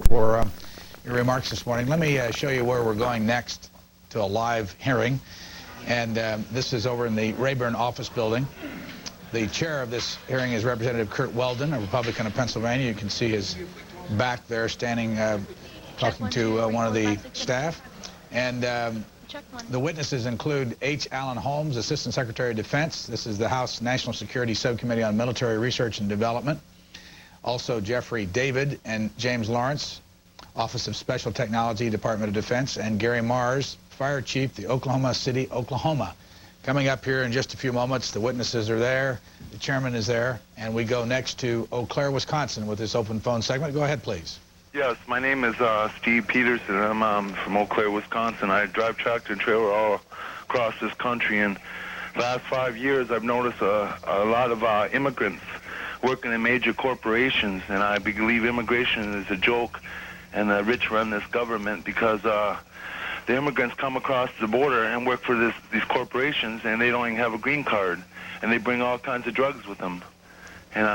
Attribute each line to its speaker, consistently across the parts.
Speaker 1: for your remarks this morning. Let me show you where we're going next to a live hearing. And this is over in the Rayburn office building. The chair of this hearing is Representative Curt Weldon, a Republican of Pennsylvania. You can see his back there standing talking to one of the staff. And the witnesses include H. Allen Holmes, Assistant Secretary of Defense. This is the House National Security Subcommittee on Military Research and Development. Also Jeffrey David and James Lawrence, Office of Special Technology, Department of Defense, and Gary Mars, Fire Chief, the Oklahoma City, Oklahoma. Coming up here in just a few moments, the witnesses are there, the chairman is there, and we go next to Eau Claire, Wisconsin with this open phone segment. Go ahead, please.
Speaker 2: Yes, my name is Steve Peterson. I'm from Eau Claire, Wisconsin. I drive tractor and trailer all across this country, and the last 5 years I've noticed a lot of immigrants working in major corporations, and I believe immigration is a joke, and the rich run this government because the immigrants come across the border and work for these corporations, and they don't even have a green card, and they bring all kinds of drugs with them. And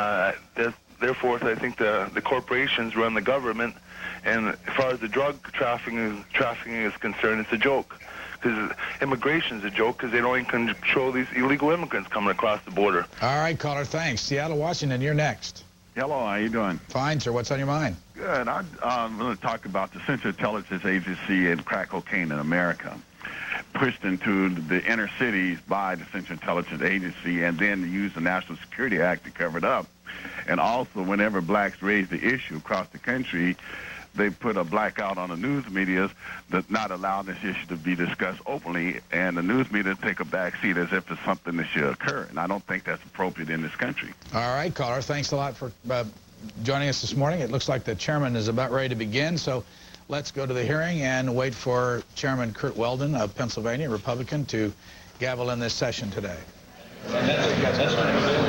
Speaker 2: therefore, I think the corporations run the government, and as far as the drug trafficking is concerned, it's a joke. Because immigration is a joke because they don't even control these illegal immigrants coming across the border.
Speaker 1: All right, caller, thanks. Seattle, Washington, you're next.
Speaker 3: Hello, how you doing?
Speaker 1: Fine, sir. What's on your mind?
Speaker 3: Good. I'm going to talk about the Central Intelligence Agency and crack cocaine in America. Pushed into the inner cities by the Central Intelligence Agency and then use the National Security Act to cover it up. And also, whenever blacks raise the issue across the country, they put a blackout on the news media that not allow this issue to be discussed openly, and the news media take a back seat as if it's something that should occur. And I don't think that's appropriate in this country.
Speaker 1: All right, caller, thanks a lot for joining us this morning. It looks like the chairman is about ready to begin, so let's go to the hearing and wait for Chairman Curt Weldon of Pennsylvania, Republican, to gavel in this session today.
Speaker 4: Well, I have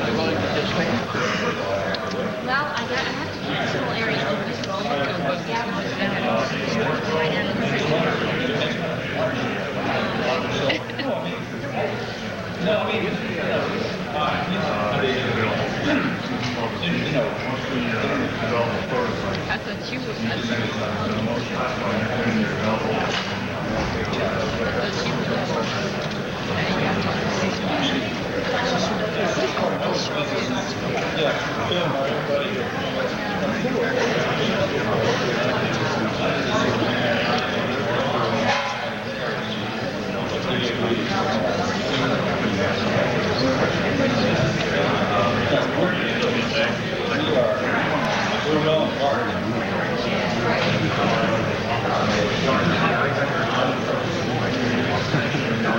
Speaker 4: to keep this whole area open. I thought you would.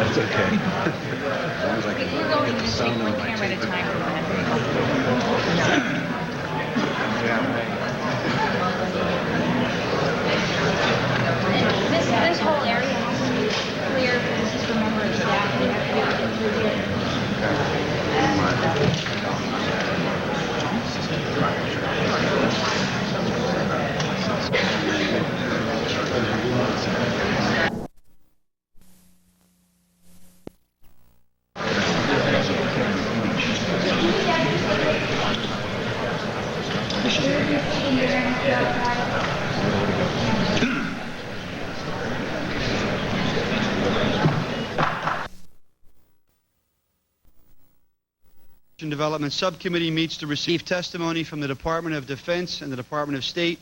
Speaker 1: It's okay.
Speaker 4: We're going to just take one camera at a time. This whole area has to be clear. Just remember exactly
Speaker 5: Development Subcommittee meets to receive testimony from the Department of Defense and the Department of State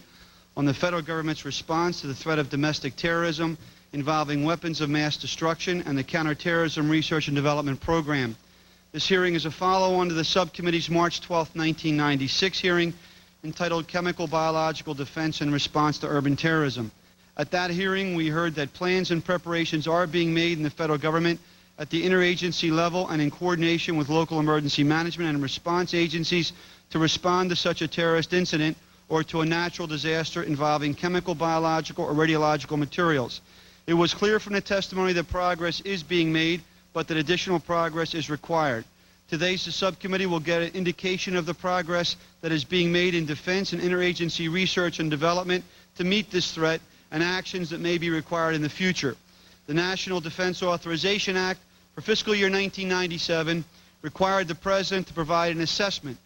Speaker 5: on the federal government's response to the threat of domestic terrorism involving weapons of mass destruction and the Counterterrorism Research and Development Program. This hearing is a follow-on to the subcommittee's March 12, 1996 hearing entitled Chemical Biological Defense in Response to Urban Terrorism. At that hearing, we heard that plans and preparations are being made in the federal government at the interagency level and in coordination with local emergency management and response agencies to respond to such a terrorist incident or to a natural disaster involving chemical, biological, or radiological materials. It was clear from the testimony that progress is being made, but that additional progress is required. Today, the subcommittee will get an indication of the progress that is being made in defense and interagency research and development to meet this threat and actions that may be required in the future. The National Defense Authorization Act for fiscal year 1997 required the President to provide an assessment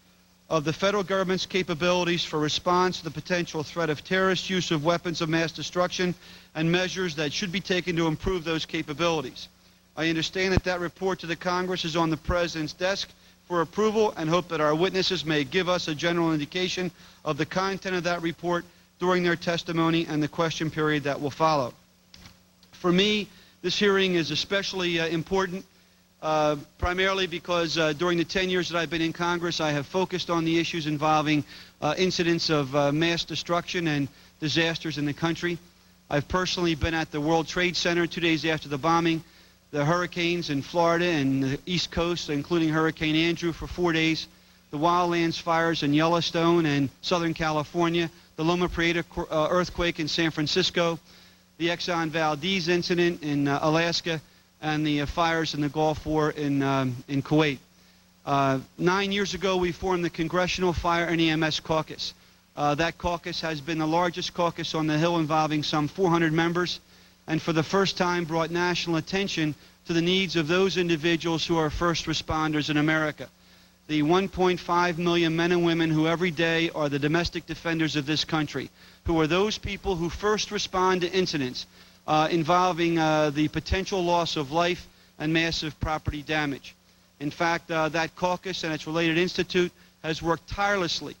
Speaker 5: of the federal government's capabilities for response to the potential threat of terrorist use of weapons of mass destruction and measures that should be taken to improve those capabilities. I understand that that report to the Congress is on the President's desk for approval and hope that our witnesses may give us a general indication of the content of that report during their testimony and the question period that will follow. For me, this hearing is especially important, primarily because during the 10 years that I've been in Congress, I have focused on the issues involving incidents of mass destruction and disasters in the country. I've personally been at the World Trade Center 2 days after the bombing, the hurricanes in Florida and the East Coast, including Hurricane Andrew, for 4 days, the wildlands fires in Yellowstone and Southern California, the Loma Prieta earthquake in San Francisco, the Exxon Valdez incident in Alaska, and the fires in the Gulf War in Kuwait. 9 years ago, we formed the Congressional Fire and EMS Caucus. That caucus has been the largest caucus on the Hill, involving some 400 members, and for the first time brought national attention to the needs of those individuals who are first responders in America. The 1.5 million men and women who every day are the domestic defenders of this country, who are those people who first respond to incidents involving the potential loss of life and massive property damage. In fact, that caucus and its related institute has worked tirelessly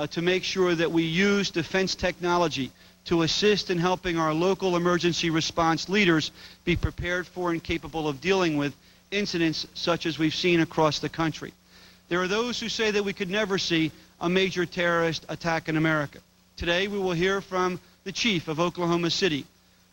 Speaker 5: to make sure that we use defense technology to assist in helping our local emergency response leaders be prepared for and capable of dealing with incidents such as we've seen across the country. There are those who say that we could never see a major terrorist attack in America. Today we will hear from the chief of Oklahoma City,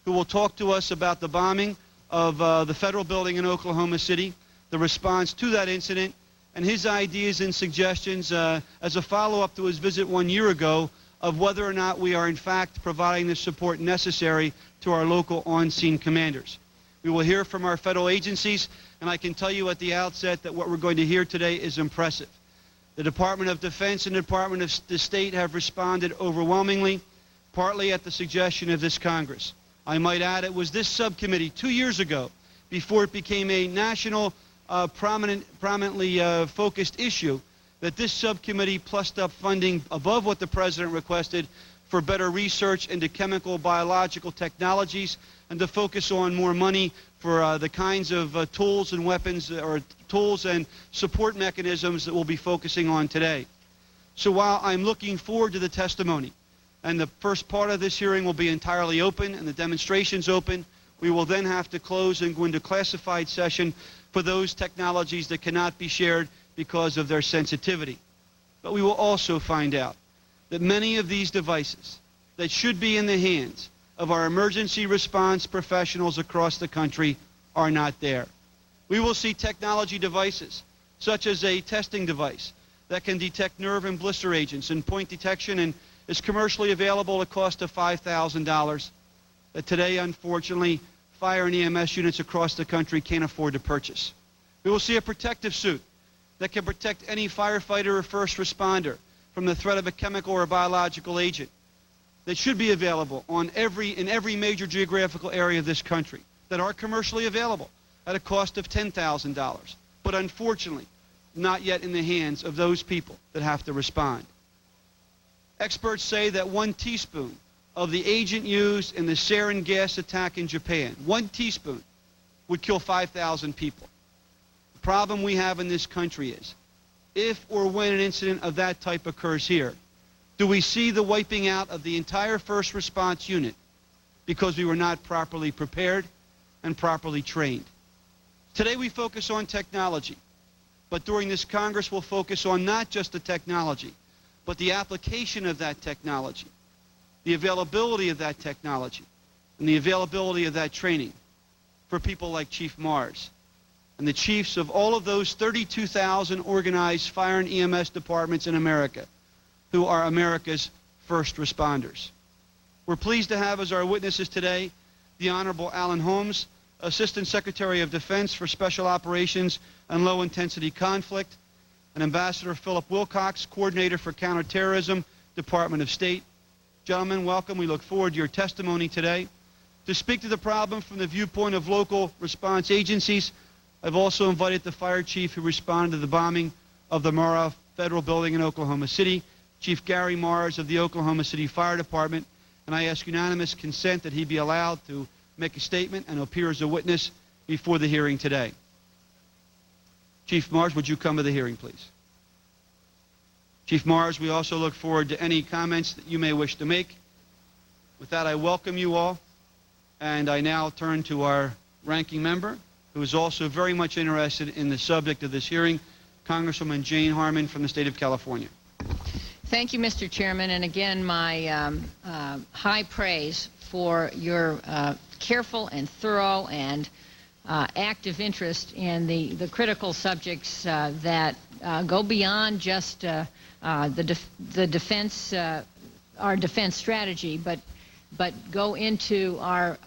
Speaker 5: who will talk to us about the bombing of the federal building in Oklahoma City, the response to that incident, and his ideas and suggestions as a follow-up to his visit 1 year ago of whether or not we are in fact providing the support necessary to our local on-scene commanders. We will hear from our federal agencies, and I can tell you at the outset that what we're going to hear today is impressive. The Department of Defense and the Department of the State have responded overwhelmingly, partly at the suggestion of this Congress. I might add, it was this subcommittee 2 years ago, before it became a national prominently focused issue, that this subcommittee plussed up funding above what the President requested for better research into chemical, biological technologies, and to focus on more money for the kinds of tools and weapons, or tools and support mechanisms that we'll be focusing on today. So while I'm looking forward to the testimony, and the first part of this hearing will be entirely open and the demonstrations open, we will then have to close and go into classified session for those technologies that cannot be shared because of their sensitivity. But we will also find out that many of these devices that should be in the hands of our emergency response professionals across the country are not there. We will see technology devices, such as a testing device that can detect nerve and blister agents and point detection, and is commercially available at a cost of $5,000, that today, unfortunately, fire and EMS units across the country can't afford to purchase. We will see a protective suit that can protect any firefighter or first responder from the threat of a chemical or biological agent, that should be available in every major geographical area of this country, that are commercially available at a cost of $10,000, but unfortunately not yet in the hands of those people that have to respond. Experts say that 1 teaspoon of the agent used in the sarin gas attack in Japan, 1 teaspoon, would kill 5,000 people. The problem we have in this country is, if or when an incident of that type occurs here, do we see the wiping out of the entire first response unit because we were not properly prepared and properly trained? Today we focus on technology, but during this Congress we'll focus on not just the technology, but the application of that technology, the availability of that technology, and the availability of that training for people like Chief Mars and the chiefs of all of those 32,000 organized fire and EMS departments in America who are America's first responders. We're pleased to have as our witnesses today the Honorable Amb Homes, Assistant Secretary of Defense for Special Operations and Low-Intensity Conflict, and Ambassador Philip Wilcox, Coordinator for Counterterrorism, Department of State. Gentlemen, welcome. We look forward to your testimony today. To speak to the problem from the viewpoint of local response agencies, I've also invited the fire chief who responded to the bombing of the Murrah Federal Building in Oklahoma City, Chief Gary Mars of the Oklahoma City Fire Department, and I ask unanimous consent that he be allowed to make a statement and appear as a witness before the hearing today. Chief Mars, would you come to the hearing, please? Chief Mars, we also look forward to any comments that you may wish to make. With that, I welcome you all, and I now turn to our ranking member, who is also very much interested in the subject of this hearing, Congresswoman Jane Harman from the state of California.
Speaker 6: Thank you, Mr. Chairman, and again, my high praise for your careful and thorough and active interest in the critical subjects that go beyond just the defense, our defense strategy, but go into our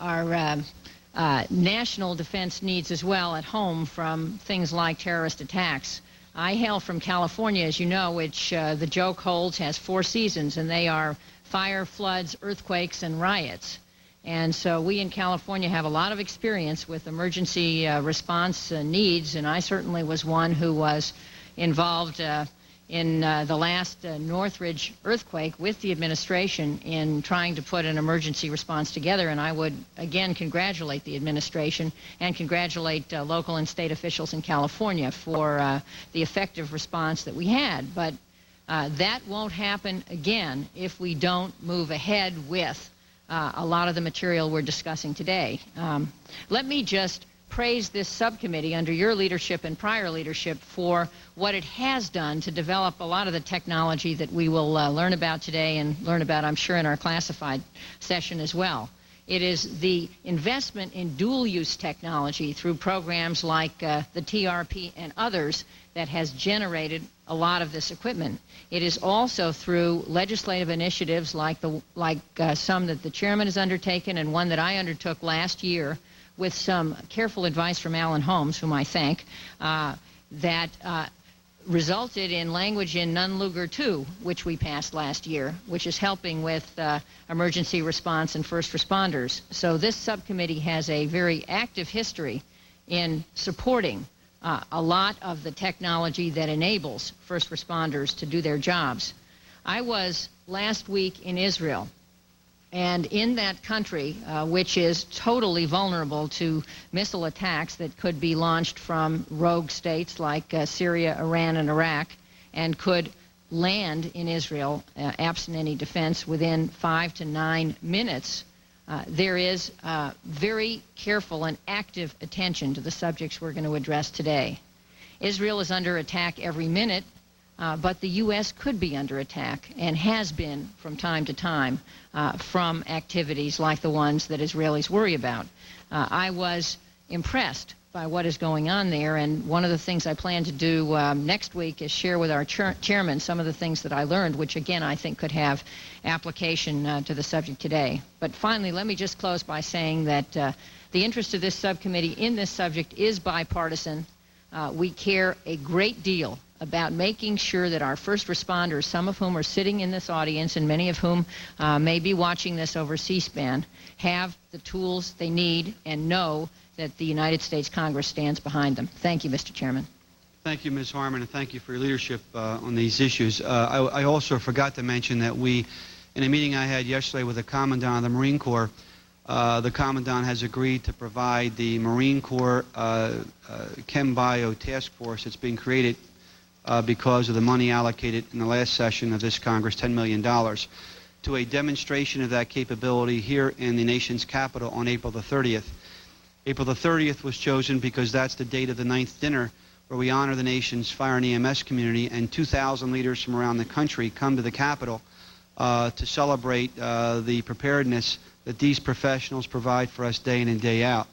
Speaker 6: national defense needs as well at home from things like terrorist attacks. I hail from California, as you know, which the joke holds has 4 seasons, and they are fire, floods, earthquakes, and riots. And so we in California have a lot of experience with emergency response needs, and I certainly was one who was involved in the last Northridge earthquake with the administration in trying to put an emergency response together. And I would again congratulate the administration and congratulate local and state officials in California for the effective response that we had. But that won't happen again if we don't move ahead with a lot of the material we're discussing today. Let me just praise this subcommittee under your leadership and prior leadership for what it has done to develop a lot of the technology that we will learn about today and learn about, I'm sure, in our classified session as well. It is the investment in dual-use technology through programs like the TRP and others that has generated a lot of this equipment. It is also through legislative initiatives like some that the chairman has undertaken and one that I undertook last year with some careful advice from Amb Homes, whom I thank, that resulted in language in Nunn Lugar 2, which we passed last year, which is helping with emergency response and first responders. So this subcommittee has a very active history in supporting a lot of the technology that enables first responders to do their jobs. I was last week in Israel, and in that country, which is totally vulnerable to missile attacks that could be launched from rogue states like Syria, Iran, and Iraq, and could land in Israel, absent any defense, within 5 to 9 minutes, there is very careful and active attention to the subjects we're going to address today. Israel is under attack every minute, but the U.S. could be under attack and has been from time to time from activities like the ones that Israelis worry about. I was impressed by what is going on there, and one of the things I plan to do next week is share with our chairman some of the things that I learned, which again I think could have application to the subject today. But finally, let me just close by saying that the interest of this subcommittee in this subject is bipartisan. We care a great deal about making sure that our first responders, some of whom are sitting in this audience and many of whom may be watching this over C-SPAN, have the tools they need and know that the United States Congress stands behind them. Thank you, Mr. Chairman.
Speaker 5: Thank you, Ms. Harman, and thank you for your leadership on these issues. I also forgot to mention that in a meeting I had yesterday with the Commandant of the Marine Corps, the Commandant has agreed to provide the Marine Corps Chem Bio Task Force that's being created because of the money allocated in the last session of this Congress, $10 million, to a demonstration of that capability here in the nation's capital on April the 30th. April the 30th was chosen because that's the date of the 9th dinner where we honor the nation's fire and EMS community, and 2,000 leaders from around the country come to the Capitol to celebrate the preparedness that these professionals provide for us day in and day out.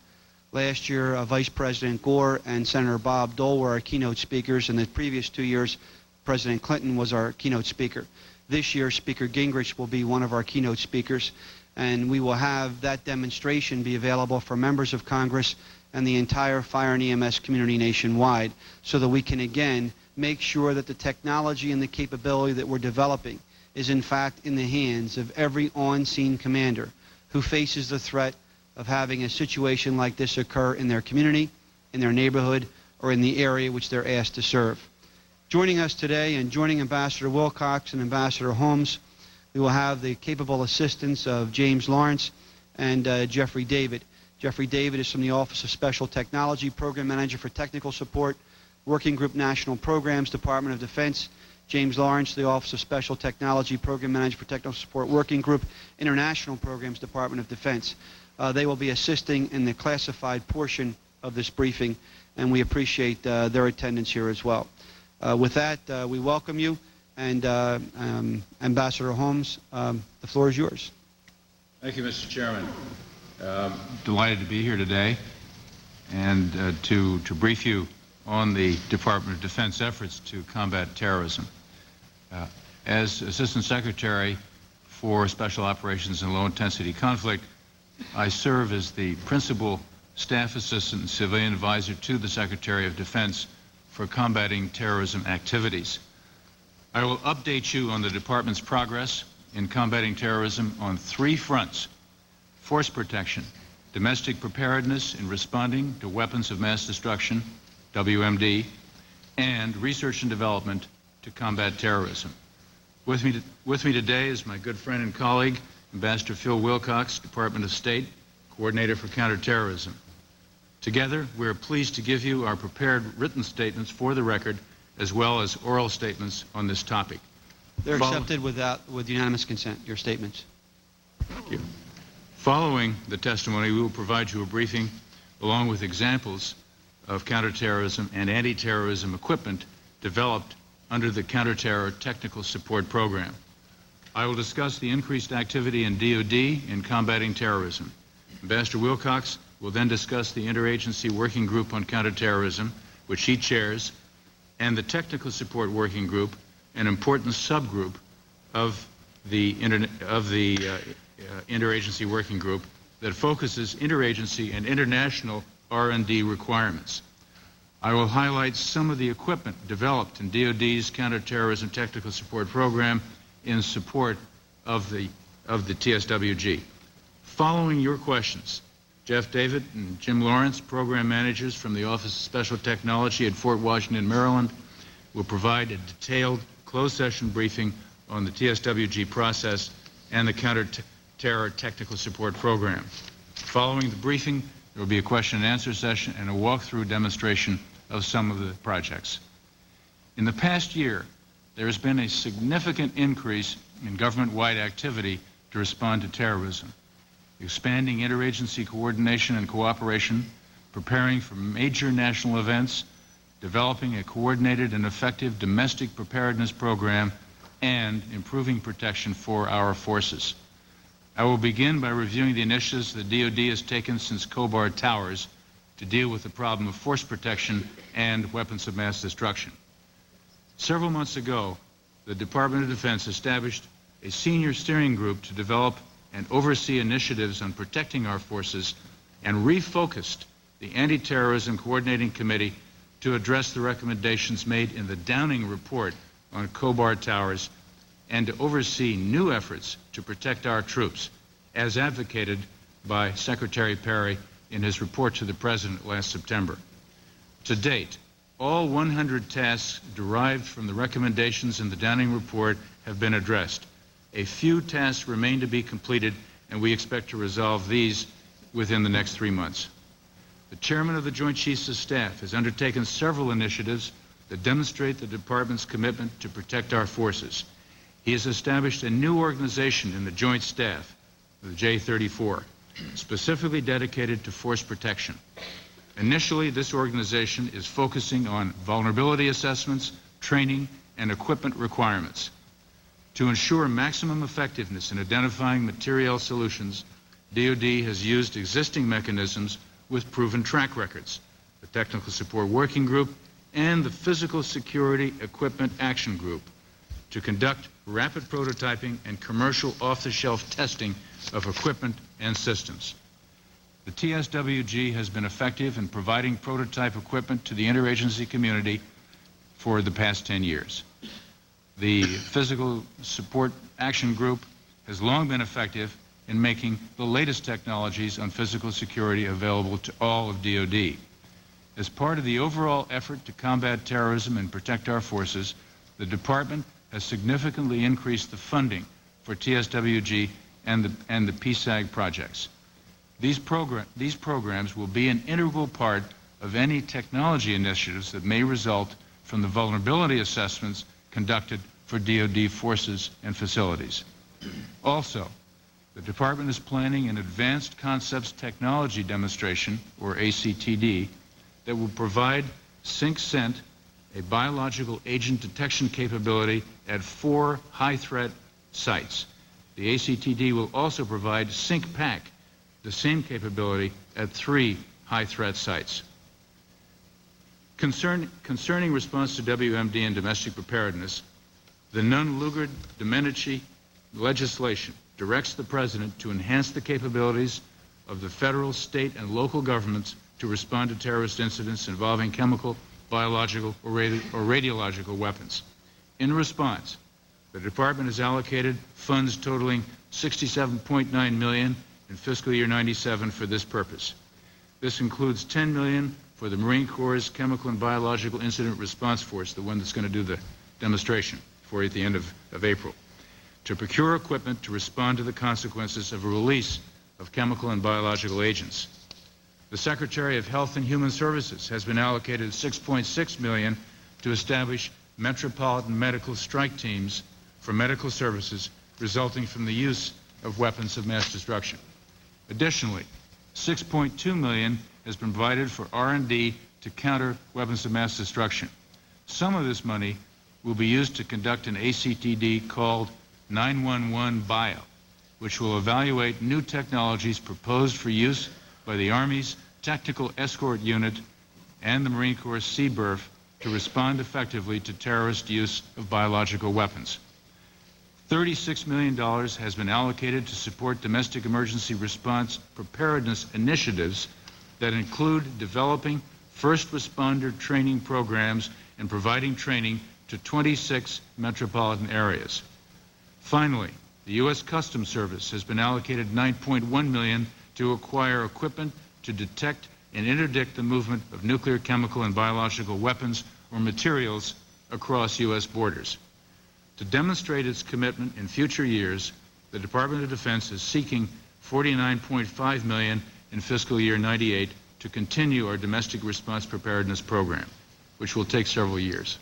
Speaker 5: Last year, Vice President Gore and Senator Bob Dole were our keynote speakers, and the previous 2 years, President Clinton was our keynote speaker. This year, Speaker Gingrich will be one of our keynote speakers, and we will have that demonstration be available for members of Congress and the entire fire and EMS community nationwide, so that we can again make sure that the technology and the capability that we're developing is in fact in the hands of every on-scene commander who faces the threat of having a situation like this occur in their community, in their neighborhood, or in the area which they're asked to serve. Joining us today and joining Ambassador Wilcox and Ambassador Holmes, we will have the capable assistance of James Lawrence and Jeffrey David. Jeffrey David is from the Office of Special Technology, Program Manager for Technical Support, Working Group National Programs, Department of Defense. James Lawrence, the Office of Special Technology, Program Manager for Technical Support, Working Group, International Programs, Department of Defense. They will be assisting in the classified portion of this briefing, and we appreciate their attendance here as well. With that, we welcome you, and Ambassador Holmes, the floor is yours.
Speaker 7: Thank you, Mr. Chairman. Delighted to be here today and to brief you on the Department of Defense efforts to combat terrorism. As Assistant Secretary for Special Operations and Low-Intensity Conflict, I serve as the Principal Staff Assistant and Civilian Advisor to the Secretary of Defense for combating terrorism activities. I will update you on the Department's progress in combating terrorism on 3 fronts: force protection, domestic preparedness in responding to weapons of mass destruction, WMD, and research and development to combat terrorism. With me today is my good friend and colleague, Ambassador Phil Wilcox, Department of State, Coordinator for Counterterrorism. Together, we are pleased to give you our prepared written statements for the record, as well as oral statements on this topic.
Speaker 5: They're accepted with unanimous consent, your statements.
Speaker 7: Thank you. Following the testimony, we will provide you a briefing along with examples of counterterrorism and anti-terrorism equipment developed under the Counterterror Technical Support Program. I will discuss the increased activity in DoD in combating terrorism. Ambassador Wilcox will then discuss the Interagency Working Group on Counterterrorism, which he chairs, and the Technical Support Working Group, an important subgroup of the Interagency Working Group that focuses interagency and international R&D requirements. I will highlight some of the equipment developed in DoD's Counterterrorism Technical Support Program in support of the TSWG. Following your questions, Jeff David and Jim Lawrence, program managers from the Office of Special Technology at Fort Washington, Maryland, will provide a detailed closed-session briefing on the TSWG process and the Counterterror Technical Support Program. Following the briefing, there will be a question-and-answer session and a walkthrough demonstration of some of the projects. In the past year, there has been a significant increase in government-wide activity to respond to terrorism, expanding interagency coordination and cooperation, preparing for major national events, developing a coordinated and effective domestic preparedness program, and improving protection for our forces. I will begin by reviewing the initiatives the DoD has taken since Khobar Towers to deal with the problem of force protection and weapons of mass destruction. Several months ago, the Department of Defense established a senior steering group to develop and oversee initiatives on protecting our forces and refocused the Anti-Terrorism Coordinating Committee to address the recommendations made in the Downing Report on Khobar Towers and to oversee new efforts to protect our troops, as advocated by Secretary Perry in his report to the President last September. To date, all 100 tasks derived from the recommendations in the Downing Report have been addressed. A few tasks remain to be completed, and we expect to resolve these within the next 3 months. The Chairman of the Joint Chiefs of Staff has undertaken several initiatives that demonstrate the Department's commitment to protect our forces. He has established a new organization in the Joint Staff, the J-34, specifically dedicated to force protection. Initially, this organization is focusing on vulnerability assessments, training, and equipment requirements. To ensure maximum effectiveness in identifying material solutions, DoD has used existing mechanisms with proven track records, the Technical Support Working Group and the Physical Security Equipment Action Group, to conduct rapid prototyping and commercial off-the-shelf testing of equipment and systems. The TSWG has been effective in providing prototype equipment to the interagency community for the past 10 years. The Physical Support Action Group has long been effective in making the latest technologies on physical security available to all of DoD. As part of the overall effort to combat terrorism and protect our forces, the Department has significantly increased the funding for TSWG and the PSAG projects. These programs will be an integral part of any technology initiatives that may result from the vulnerability assessments conducted for DoD forces and facilities. Also, the Department is planning an Advanced Concepts Technology Demonstration, or ACTD, that will provide SyncSent, a biological agent detection capability at 4 high-threat sites. The ACTD will also provide SyncPack, the same capability at 3 high-threat sites. Concerning response to WMD and domestic preparedness, the Nunn-Lugar-Domenici legislation directs the President to enhance the capabilities of the federal, state, and local governments to respond to terrorist incidents involving chemical, biological, or radiological weapons. In response, the Department has allocated funds totaling $67.9 million in fiscal year 97 for this purpose. This includes $10 million for the Marine Corps' Chemical and Biological Incident Response Force, the one that's going to do the demonstration for you at the end of April, to procure equipment to respond to the consequences of a release of chemical and biological agents. The Secretary of Health and Human Services has been allocated $6.6 million to establish metropolitan medical strike teams for medical services resulting from the use of weapons of mass destruction. Additionally, $6.2 million has been provided for R&D to counter weapons of mass destruction. Some of this money will be used to conduct an ACTD called 911 Bio, which will evaluate new technologies proposed for use by the Army's Tactical Escort Unit and the Marine Corps SeaBurf to respond effectively to terrorist use of biological weapons. $36 million has been allocated to support domestic emergency response preparedness initiatives that include developing first responder training programs and providing training to 26 metropolitan areas. Finally, the U.S. Customs Service has been allocated $9.1 million to acquire equipment to detect and interdict the movement of nuclear, chemical, and biological weapons or materials across U.S. borders. To demonstrate its commitment in future years, the Department of Defense is seeking $49.5 million in fiscal year 98 to continue our domestic response preparedness program, which will take several years.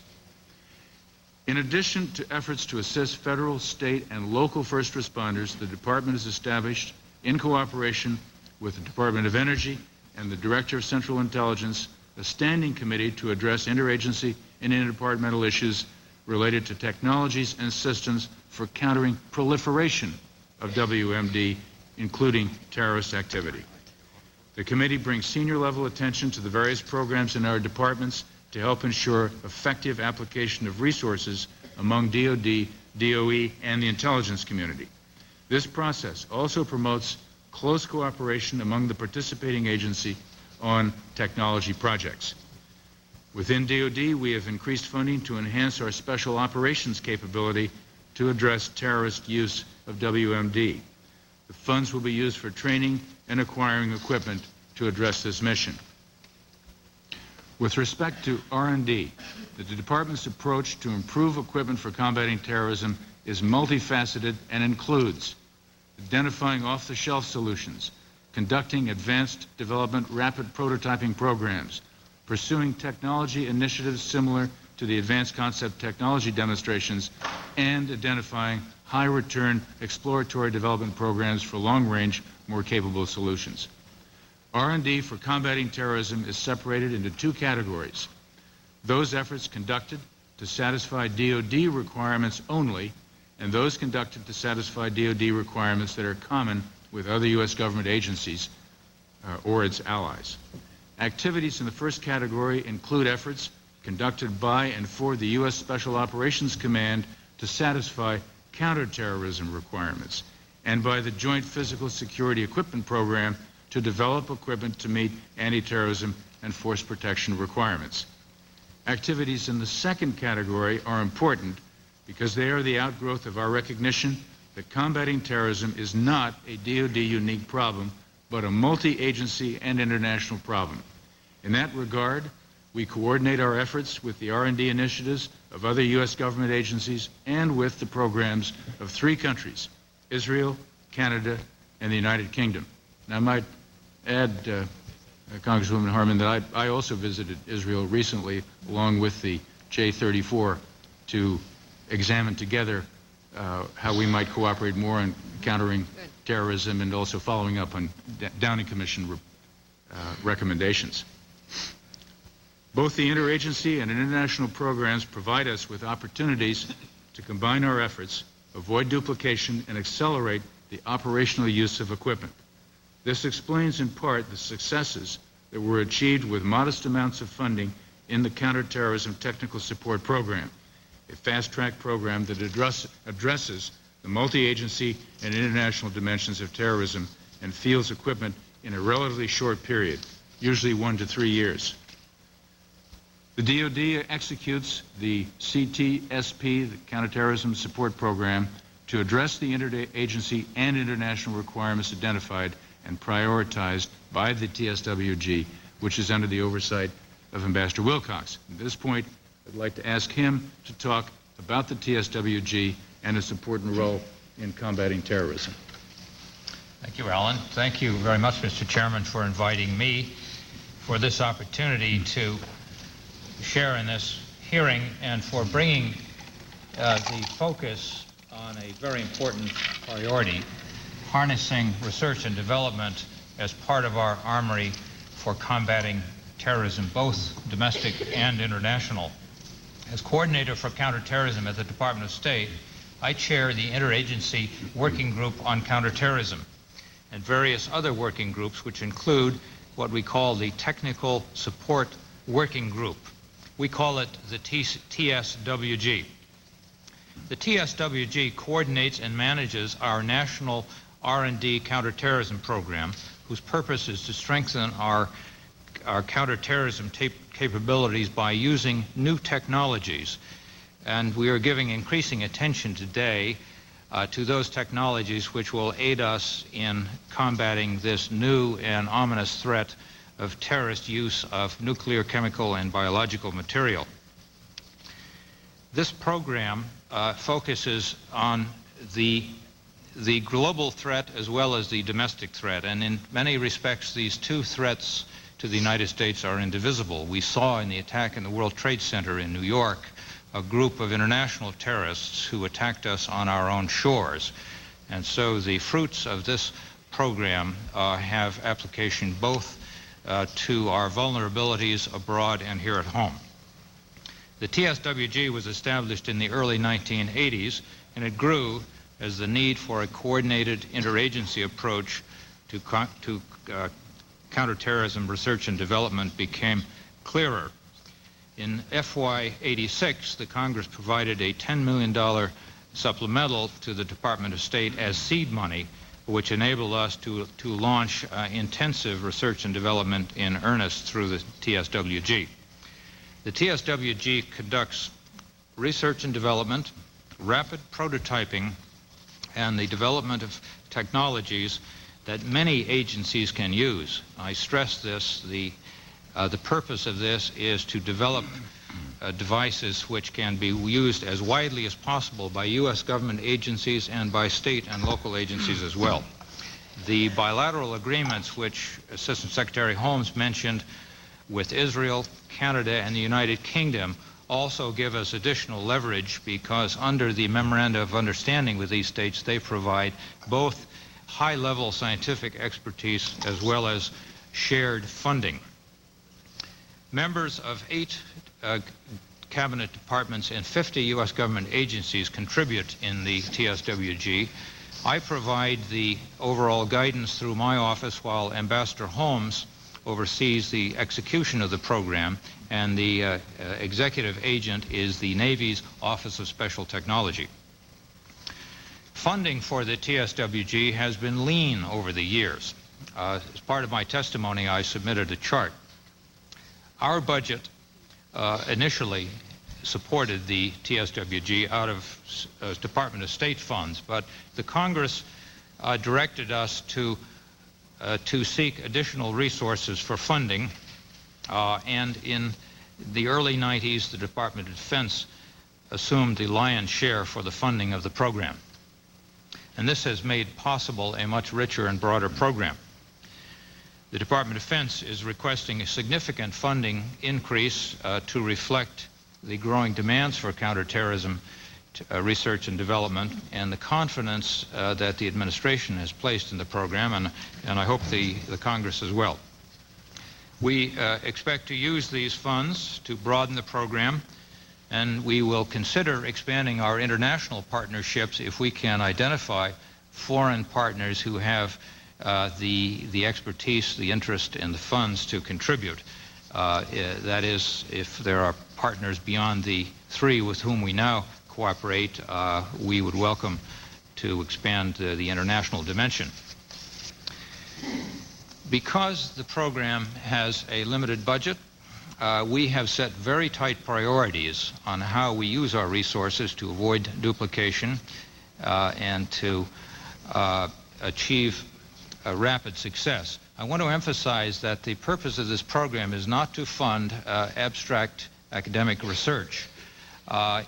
Speaker 7: In addition to efforts to assist federal, state, and local first responders, the Department has established, in cooperation with the Department of Energy and the Director of Central Intelligence, a standing committee to address interagency and interdepartmental issues related to technologies and systems for countering proliferation of WMD, including terrorist activity. The committee brings senior-level attention to the various programs in our departments to help ensure effective application of resources among DoD, DOE, and the intelligence community. This process also promotes close cooperation among the participating agency on technology projects. Within DoD, we have increased funding to enhance our special operations capability to address terrorist use of WMD. The funds will be used for training and acquiring equipment to address this mission. With respect to R&D, the Department's approach to improve equipment for combating terrorism is multifaceted and includes identifying off-the-shelf solutions, conducting advanced development rapid prototyping programs, pursuing technology initiatives similar to the advanced concept technology demonstrations, and identifying high-return exploratory development programs for long-range, more capable solutions. R&D for combating terrorism is separated into 2 categories: those efforts conducted to satisfy DoD requirements only, and those conducted to satisfy DoD requirements that are common with other U.S. government agencies or its allies. Activities in the first category include efforts conducted by and for the U.S. Special Operations Command to satisfy counterterrorism requirements, and by the Joint Physical Security Equipment Program to develop equipment to meet anti-terrorism and force protection requirements. Activities in the second category are important because they are the outgrowth of our recognition that combating terrorism is not a DoD unique problem, but a multi-agency and international problem. In that regard, we coordinate our efforts with the R&D initiatives of other U.S. government agencies and with the programs of 3 countries, Israel, Canada, and the United Kingdom. And I might add, Congresswoman Harman, that I also visited Israel recently along with the J-34 to examine together how we might cooperate more in countering terrorism and also following up on Downing Commission recommendations. Both the interagency and international programs provide us with opportunities to combine our efforts, avoid duplication, and accelerate the operational use of equipment. This explains in part the successes that were achieved with modest amounts of funding in the Counterterrorism Technical Support Program, a fast-track program that addresses the multi-agency and international dimensions of terrorism and fields equipment in a relatively short period, usually 1 to 3 years. The DoD executes the CTSP, the Counterterrorism Support Program, to address the interagency and international requirements identified and prioritized by the TSWG, which is under the oversight of Ambassador Wilcox. At this point, I'd like to ask him to talk about the TSWG and its important role in combating terrorism.
Speaker 8: Thank you, Alan. Thank you very much, Mr. Chairman, for inviting me for this opportunity to share in this hearing and for bringing the focus on a very important priority, harnessing research and development as part of our armory for combating terrorism, both domestic and international. As coordinator for counterterrorism at the Department of State, I chair the Interagency Working Group on Counterterrorism and various other working groups, which include what we call the Technical Support Working Group. We call it the TSWG. The TSWG coordinates and manages our national R&D counterterrorism program, whose purpose is to strengthen our counterterrorism capabilities by using new technologies. And we are giving increasing attention today to those technologies which will aid us in combating this new and ominous threat of terrorist use of nuclear, chemical, and biological material. This program focuses on the global threat as well as the domestic threat, and in many respects these two threats to the United States are indivisible. We saw in the attack in the World Trade Center in New York a group of international terrorists who attacked us on our own shores, and so the fruits of this program have application both to our vulnerabilities abroad and here at home. The TSWG was established in the early 1980s, and it grew as the need for a coordinated interagency approach to counterterrorism research and development became clearer. In FY86, the Congress provided a $10 million supplemental to the Department of State as seed money, which enabled us to launch intensive research and development in earnest through the TSWG. The TSWG conducts research and development, rapid prototyping, and the development of technologies that many agencies can use. I stress this. The purpose of this is to develop devices which can be used as widely as possible by U.S. government agencies and by state and local agencies as well. The bilateral agreements which Assistant Secretary Holmes mentioned with Israel, Canada, and the United Kingdom also give us additional leverage because under the Memoranda of Understanding with these states, they provide both high-level scientific expertise as well as shared funding. Members of 8 cabinet departments and 50 U.S. government agencies contribute in the TSWG. I provide the overall guidance through my office while Ambassador Holmes oversees the execution of the program, and the executive agent is the Navy's Office of Special Technology. Funding for the TSWG has been lean over the years. As part of my testimony, I submitted a chart. Our budget initially supported the TSWG out of Department of State funds, but the Congress directed us to seek additional resources for funding, and in the early 90s, the Department of Defense assumed the lion's share for the funding of the program. And this has made possible a much richer and broader program. The Department of Defense is requesting a significant funding increase to reflect the growing demands for counterterrorism research and development and the confidence that the administration has placed in the program, and I hope the Congress as well. We expect to use these funds to broaden the program, and we will consider expanding our international partnerships if we can identify foreign partners who have the expertise, the interest, and the funds to contribute. That is, if there are partners beyond the three with whom we now cooperate, we would welcome to expand the international dimension. Because the program has a limited budget, we have set very tight priorities on how we use our resources to avoid duplication and to achieve a rapid success. I want to emphasize that the purpose of this program is not to fund abstract academic research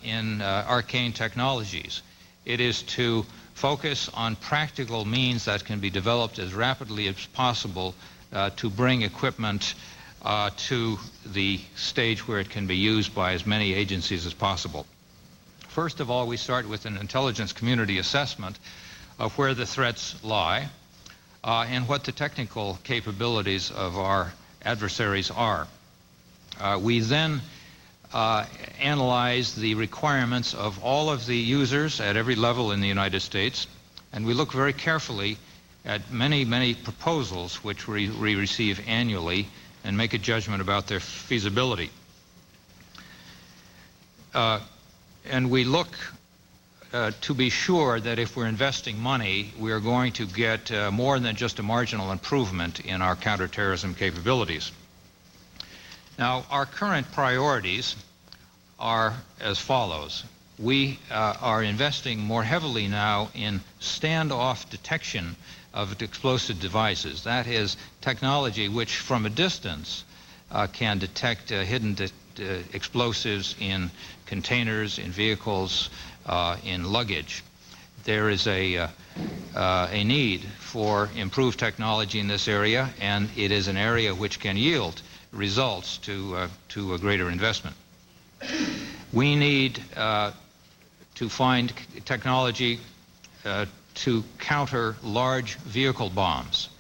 Speaker 8: in arcane technologies. It is to focus on practical means that can be developed as rapidly as possible to bring equipment to the stage where it can be used by as many agencies as possible. First of all, we start with an intelligence community assessment of where the threats lie and what the technical capabilities of our adversaries are. We then analyze the requirements of all of the users at every level in the United States, and we look very carefully at many proposals which we receive annually and make a judgment about their feasibility. And we look to be sure that if we're investing money, we are going to get more than just a marginal improvement in our counterterrorism capabilities. Now, our current priorities are as follows. We are investing more heavily now in standoff detection of explosive devices. That is technology which from a distance can detect hidden explosives in containers, in vehicles, in luggage. There is a need for improved technology in this area, and it is an area which can yield results to a greater investment. We need to find technology to counter large vehicle bombs.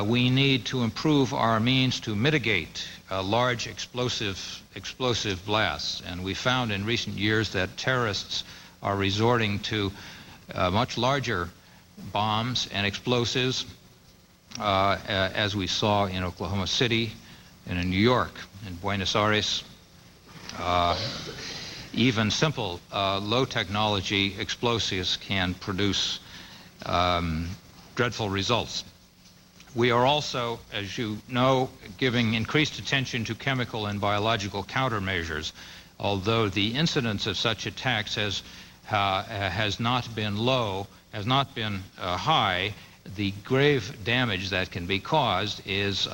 Speaker 8: We need to improve our means to mitigate large explosive blasts, and we found in recent years that terrorists are resorting to much larger bombs and explosives, as we saw in Oklahoma City and in New York, in Buenos Aires. Even simple low technology explosives can produce dreadful results. We are also, as you know, giving increased attention to chemical and biological countermeasures. Although the incidence of such attacks has not been high, the grave damage that can be caused is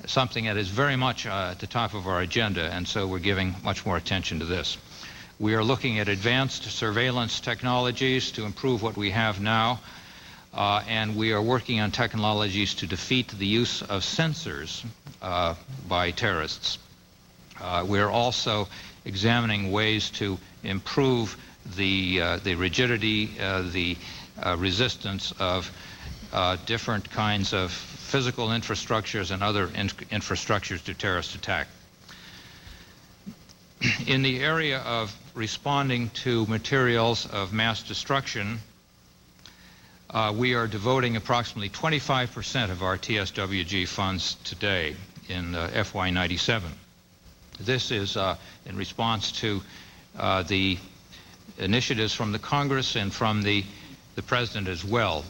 Speaker 8: something that is very much at the top of our agenda, and so we're giving much more attention to this. We are looking at advanced surveillance technologies to improve what we have now, and we are working on technologies to defeat the use of sensors by terrorists. We're also examining ways to improve the rigidity, the resistance of different kinds of physical infrastructures and other infrastructures to terrorist attack. In the area of responding to materials of mass destruction, we are devoting approximately 25% of our TSWG funds today in FY97. This is in response to the initiatives from the Congress and from the President as well.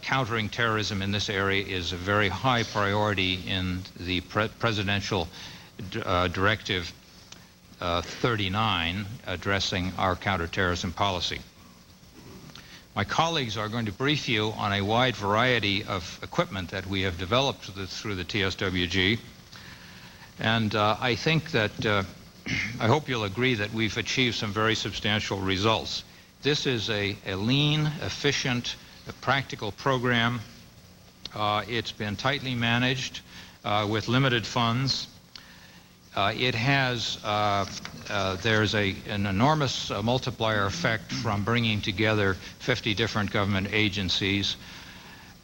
Speaker 8: Countering terrorism in this area is a very high priority in the presidential Directive 39 addressing our counterterrorism policy. My colleagues are going to brief you on a wide variety of equipment that we have developed through the TSWG. And I think that, I hope you'll agree that we've achieved some very substantial results. This is a lean, efficient, practical program. It's been tightly managed with limited funds. It has, there's an enormous multiplier effect from bringing together 50 different government agencies.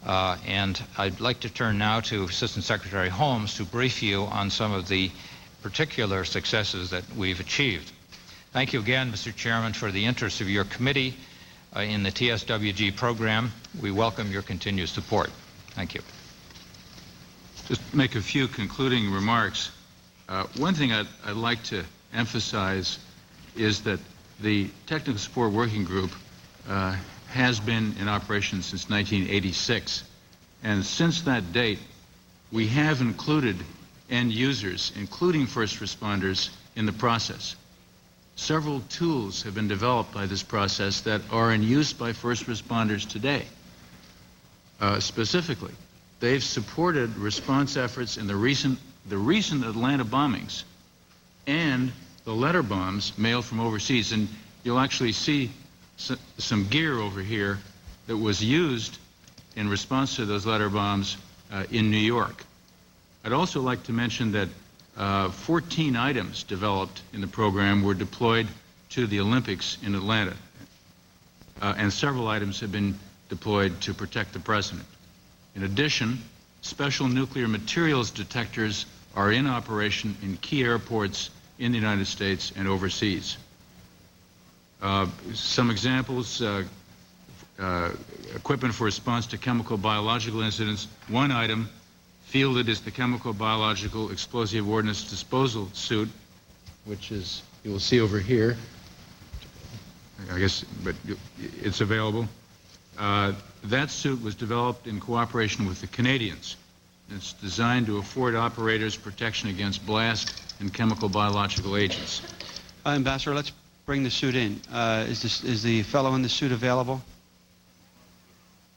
Speaker 8: And I'd like to turn now to Assistant Secretary Holmes to brief you on some of the particular successes that we've achieved. Thank you again, Mr. Chairman, for the interest of your committee in the TSWG program. We welcome your continued support. Thank you.
Speaker 7: Just make a few concluding remarks. One thing I'd like to emphasize is that the Technical Support Working Group has been in operation since 1986. And since that date, we have included end users, including first responders, in the process. Several tools have been developed by this process that are in use by first responders today. Specifically, they've supported response efforts in the recent Atlanta bombings and the letter bombs mailed from overseas. And you'll actually see some gear over here that was used in response to those letter bombs in New York. I'd also like to mention that 14 items developed in the program were deployed to the Olympics in Atlanta, and several items have been deployed to protect the president. In addition, special nuclear materials detectors are in operation in key airports in the United States and overseas. Some examples, equipment for response to chemical biological incidents. One item fielded is the Chemical Biological Explosive Ordnance Disposal suit, which is, you will see over here, I guess, but it's available. That suit was developed in cooperation with the Canadians. It's designed to afford operators protection against blast and chemical biological agents.
Speaker 5: Ambassador, let's bring the suit in. Is the fellow in the suit available?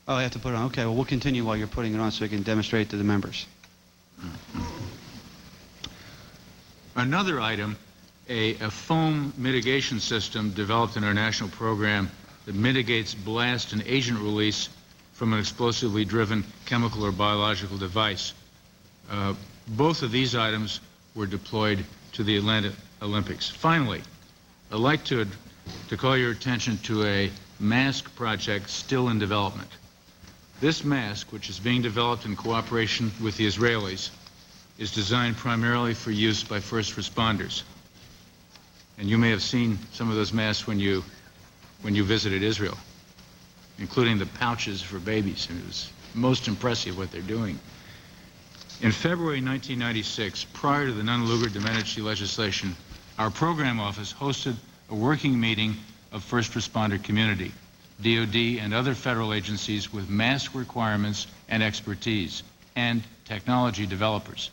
Speaker 5: Oh, I have to put it on. Okay, well, we'll continue while you're putting it on so we can demonstrate to the members.
Speaker 7: Another item, a foam mitigation system developed in our national program that mitigates blast and agent release from an explosively driven chemical or biological device. Both of these items were deployed to the Atlanta Olympics. Finally, I'd like to call your attention to a mask project still in development. This mask, which is being developed in cooperation with the Israelis, is designed primarily for use by first responders. And you may have seen some of those masks when you visited Israel, including the pouches for babies. It was most impressive what they're doing. In February 1996, prior to the non-Lugar Domenici legislation, our program office hosted a working meeting of first responder community, DoD and other federal agencies with mask requirements and expertise, and technology developers.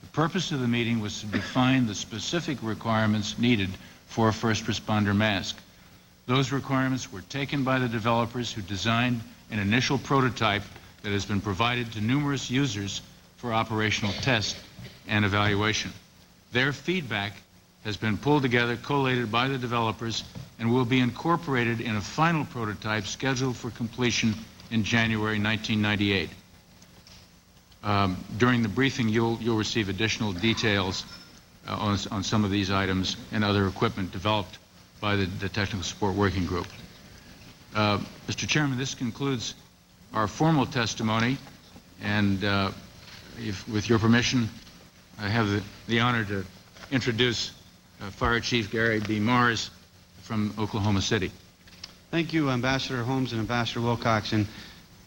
Speaker 7: The purpose of the meeting was to define the specific requirements needed for a first responder mask. Those requirements were taken by the developers who designed an initial prototype that has been provided to numerous users for operational test and evaluation. Their feedback has been pulled together, collated by the developers, and will be incorporated in a final prototype scheduled for completion in January 1998. During the briefing, you'll receive additional details on some of these items and other equipment developed by the Technical Support Working Group. Mr. Chairman, this concludes our formal testimony, and with your permission, I have the honor to introduce Fire Chief Gary B. Mars from Oklahoma City.
Speaker 5: Thank you, Ambassador Holmes and Ambassador Wilcox. And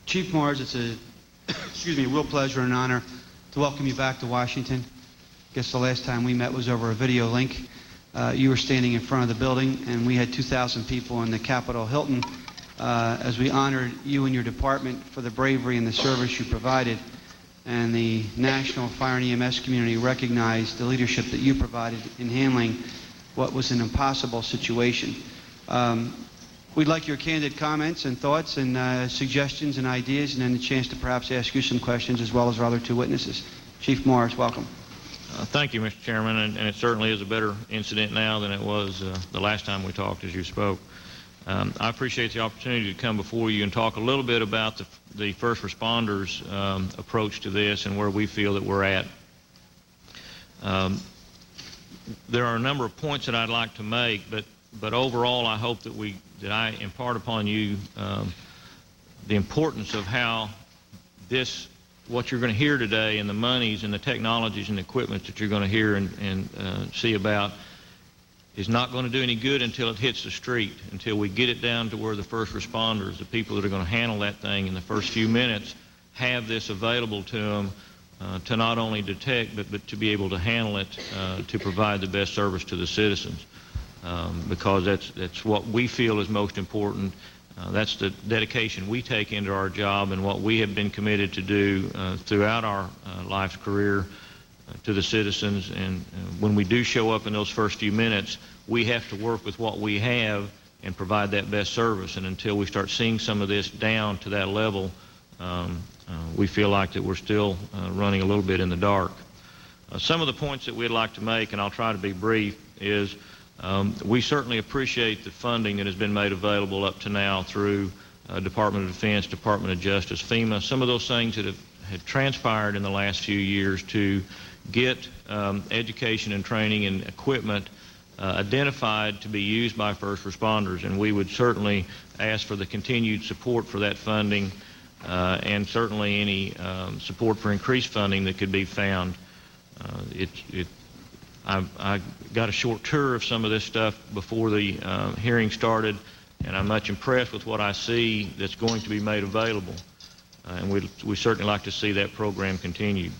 Speaker 5: Chief Mars, it's a real pleasure and honor to welcome you back to Washington. I guess the last time we met was over a video link. You were standing in front of the building, and we had 2,000 people in the Capitol Hilton as we honored you and your department for the bravery and the service you provided. And the national fire and EMS community recognized the leadership that you provided in handling what was an impossible situation. We'd like your candid comments and thoughts and suggestions and ideas, and then a chance to perhaps ask you some questions as well as our other two witnesses. Chief Morris, welcome.
Speaker 9: Thank you, Mr. Chairman, and it certainly is a better incident now than it was the last time we talked as you spoke. I appreciate the opportunity to come before you and talk a little bit about the first responders' approach to this and where we feel that we're at. There are a number of points that I'd like to make, but overall I hope that I impart upon you the importance of how what you're going to hear today and the monies and the technologies and equipment that you're going to hear and see about is not going to do any good until it hits the street, until we get it down to where the first responders, the people that are going to handle that thing in the first few minutes, have this available to them to not only detect but to be able to handle it to provide the best service to the citizens, because that's what we feel is most important. That's the dedication we take into our job and what we have been committed to do throughout our life's career to the citizens. And when we do show up in those first few minutes, we have to work with what we have and provide that best service. And until we start seeing some of this down to that level, we feel like that we're still running a little bit in the dark. Some of the points that we'd like to make, and I'll try to be brief, is we certainly appreciate the funding that has been made available up to now through Department of Defense, Department of Justice, FEMA, some of those things that have transpired in the last few years to get education and training and equipment identified to be used by first responders. And we would certainly ask for the continued support for that funding and certainly any support for increased funding that could be found. I got a short tour of some of this stuff before the hearing started, and I'm much impressed with what I see that's going to be made available. And we certainly like to see that program continue.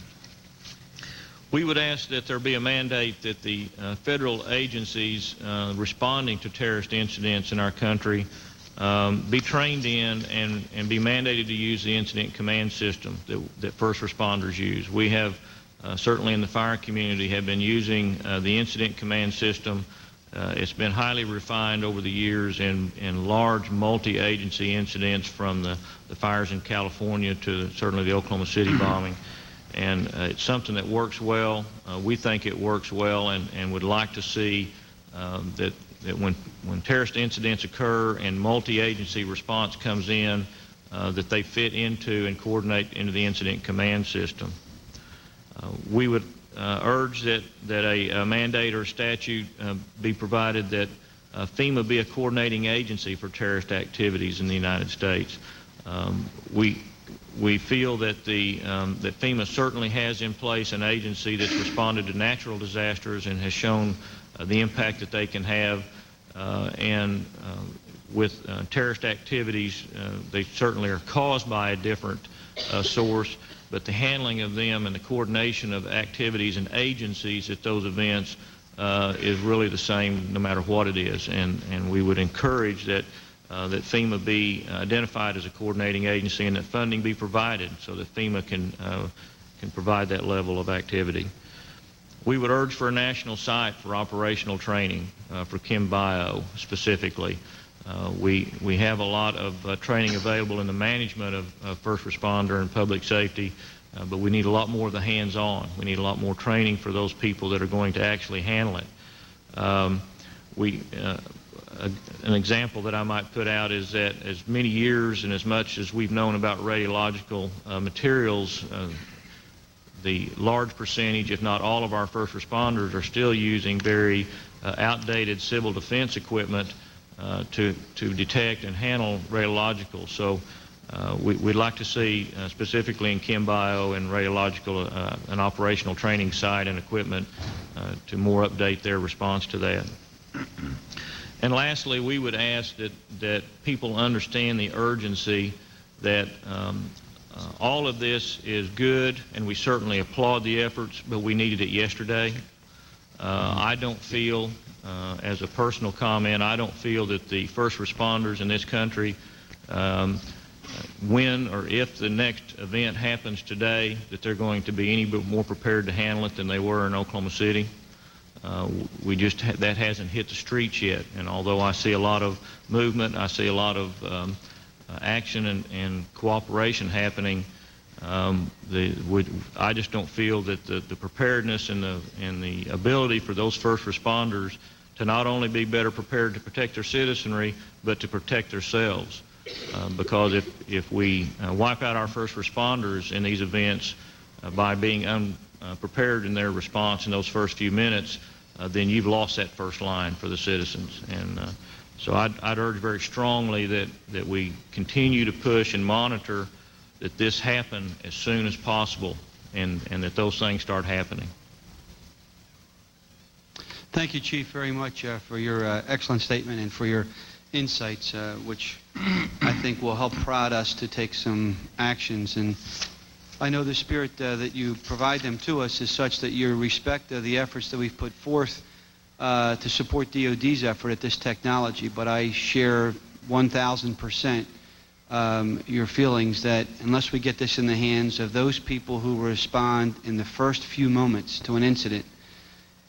Speaker 9: We would ask that there be a mandate that the federal agencies responding to terrorist incidents in our country be trained in and be mandated to use the incident command system that first responders use. We have certainly in the fire community have been using the incident command system. It's been highly refined over the years in large multi-agency incidents, from the fires in California to certainly the Oklahoma City bombing. And it's something that works well. We think it works well, and would like to see that when terrorist incidents occur and multi-agency response comes in, that they fit into and coordinate into the incident command system. We would urge that a mandate or statute be provided that FEMA be a coordinating agency for terrorist activities in the United States. We feel that that FEMA certainly has in place an agency that's responded to natural disasters and has shown the impact that they can have, and with terrorist activities, they certainly are caused by a different source, but the handling of them and the coordination of activities and agencies at those events is really the same no matter what it is. And we would encourage that FEMA be identified as a coordinating agency and that funding be provided so that FEMA can provide that level of activity. We would urge for a national site for operational training for ChemBio specifically. We have a lot of training available in the management of first responder and public safety, but we need a lot more of the hands-on. We need a lot more training for those people that are going to actually handle it. An example that I might put out is that as many years and as much as we've known about radiological materials, the large percentage, if not all of our first responders, are still using very outdated civil defense equipment to detect and handle radiological. So we'd like to see specifically in ChemBio and radiological an operational training site and equipment to more update their response to that. And lastly, we would ask that people understand the urgency that all of this is good, and we certainly applaud the efforts, but we needed it yesterday. I don't feel, as a personal comment, I don't feel that the first responders in this country, when or if the next event happens today, that they're going to be any bit more prepared to handle it than they were in Oklahoma City. That hasn't hit the streets yet, and although I see a lot of movement, I see a lot of action and cooperation happening, I just don't feel that the preparedness and the ability for those first responders to not only be better prepared to protect their citizenry, but to protect themselves. Because if we wipe out our first responders in these events by being unprepared in their response in those first few minutes, then you've lost that first line for the citizens. And so I'd urge very strongly that we continue to push and monitor that this happen as soon as possible, and that those things start happening.
Speaker 5: Thank you, Chief, very much for your excellent statement and for your insights, which I think will help prod us to take some actions. And I know the spirit that you provide them to us is such that you respect the efforts that we've put forth to support DOD's effort at this technology. But I share 1,000% your feelings that unless we get this in the hands of those people who respond in the first few moments to an incident,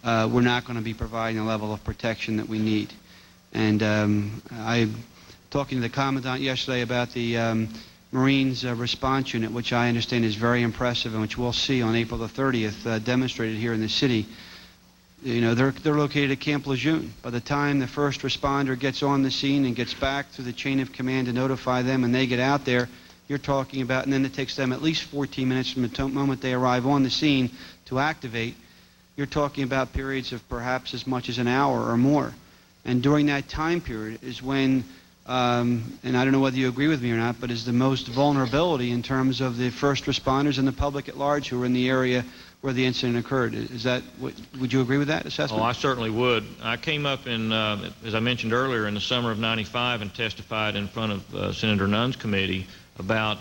Speaker 5: we're not going to be providing the level of protection that we need. And I'm talking to the Commandant yesterday about the Marines response unit, which I understand is very impressive and which we'll see on April the 30th demonstrated here in the city. You know, they're located at Camp Lejeune. By the time the first responder gets on the scene and gets back through the chain of command to notify them and they get out there, you're talking about, and then it takes them at least 14 minutes from the moment they arrive on the scene to activate, you're talking about periods of perhaps as much as an hour or more. And during that time period is when, and I don't know whether you agree with me or not, but is the most vulnerability in terms of the first responders and the public at large who are in the area where the incident occurred. Is that, would you agree with that assessment?
Speaker 9: Oh, I certainly would. I came up in, as I mentioned earlier, in the summer of '95 and testified in front of Senator Nunn's committee about,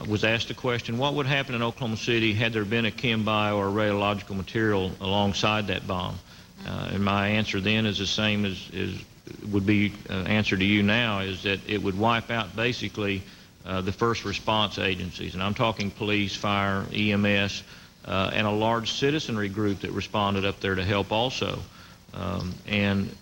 Speaker 9: was asked a question, what would happen in Oklahoma City had there been a chem bio or radiological material alongside that bomb? And my answer then is the same as would be answer to you now, is that it would wipe out basically the first response agencies. And I'm talking police, fire, EMS, and a large citizenry group that responded up there to help also. And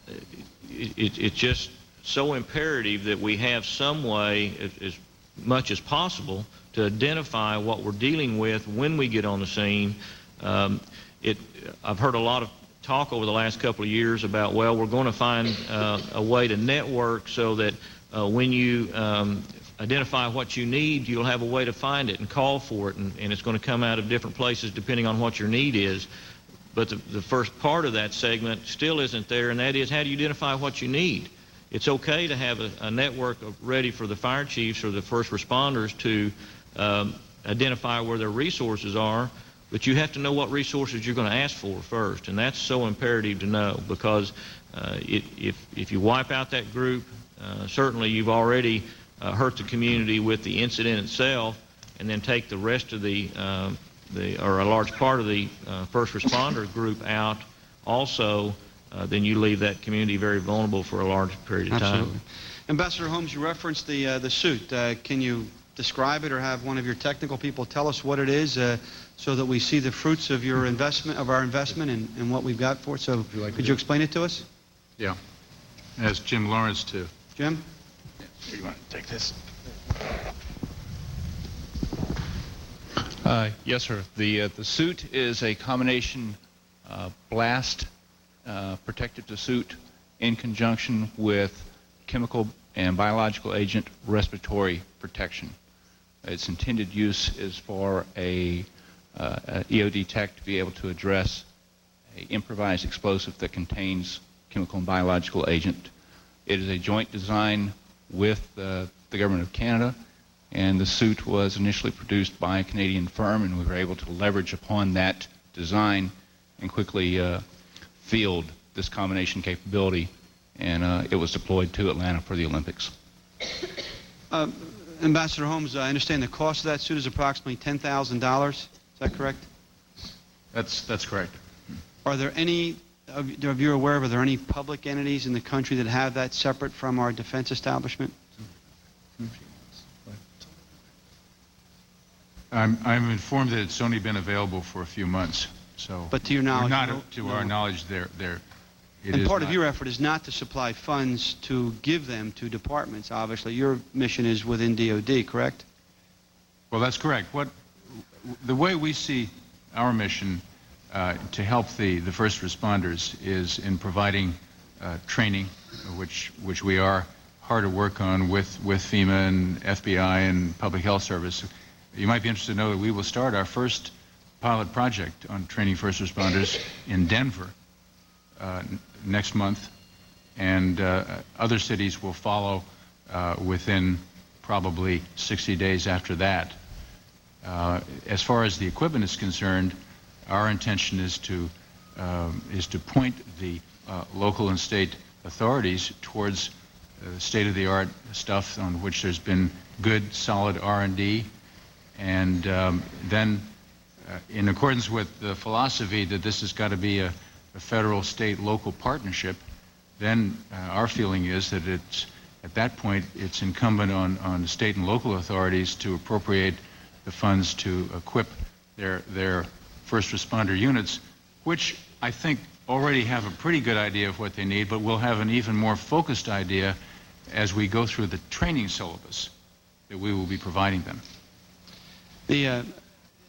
Speaker 9: it's just so imperative that we have some way, as much as possible, to identify what we're dealing with when we get on the scene. I've heard a lot of talk over the last couple of years about, well, we're going to find a way to network so that when you identify what you need, you'll have a way to find it and call for it, and it's going to come out of different places depending on what your need is. But the first part of that segment still isn't there, and that is, how do you identify what you need? It's okay to have a network ready for the fire chiefs or the first responders to identify where their resources are, but you have to know what resources you're going to ask for first, and that's so imperative to know, because if you wipe out that group, certainly you've already hurt the community with the incident itself, and then take the rest of or a large part of the first responder group out also, then you leave that community very vulnerable for a large period of time.
Speaker 5: Absolutely. Ambassador Holmes, you referenced the suit. Can you describe it or have one of your technical people tell us what it is so that we see the fruits of your investment, of our investment, and what we've got for it? So could you explain it to us?
Speaker 7: Yeah. Ask Jim Lawrence to.
Speaker 5: Jim?
Speaker 1: You want to take this?
Speaker 10: Yes, sir. The suit is a combination blast protective suit in conjunction with chemical and biological agent respiratory protection. Its intended use is for a EOD tech to be able to address an improvised explosive that contains chemical and biological agent. It is a joint design with the Government of Canada, and the suit was initially produced by a Canadian firm, and we were able to leverage upon that design and quickly field this combination capability, and it was deployed to Atlanta for the Olympics.
Speaker 5: Ambassador Holmes, I understand the cost of that suit is approximately $10,000. Is that correct?
Speaker 7: That's correct.
Speaker 5: Are there any, if you're aware of, are there any public entities in the country that have that separate from our defense establishment?
Speaker 7: I'm informed that it's only been available for a few months. So,
Speaker 5: but to your knowledge,
Speaker 7: our knowledge,
Speaker 5: and part of your effort is not to supply funds to give them to departments. Obviously, your mission is within DOD, correct?
Speaker 7: Well, that's correct. The way we see our mission to help the first responders is in providing training, which we are hard at work on with FEMA and FBI and Public Health Service. You might be interested to know that we will start our first pilot project on training first responders in Denver next month, and other cities will follow within probably 60 days after that. As far as the equipment is concerned, our intention is to point the local and state authorities towards state-of-the-art stuff on which there's been good, solid R&D, and then in accordance with the philosophy that this has got to be a federal, state, local partnership, then our feeling is that at that point it's incumbent on the state and local authorities to appropriate the funds to equip their first responder units, which I think already have a pretty good idea of what they need, but will have an even more focused idea as we go through the training syllabus that we will be providing them.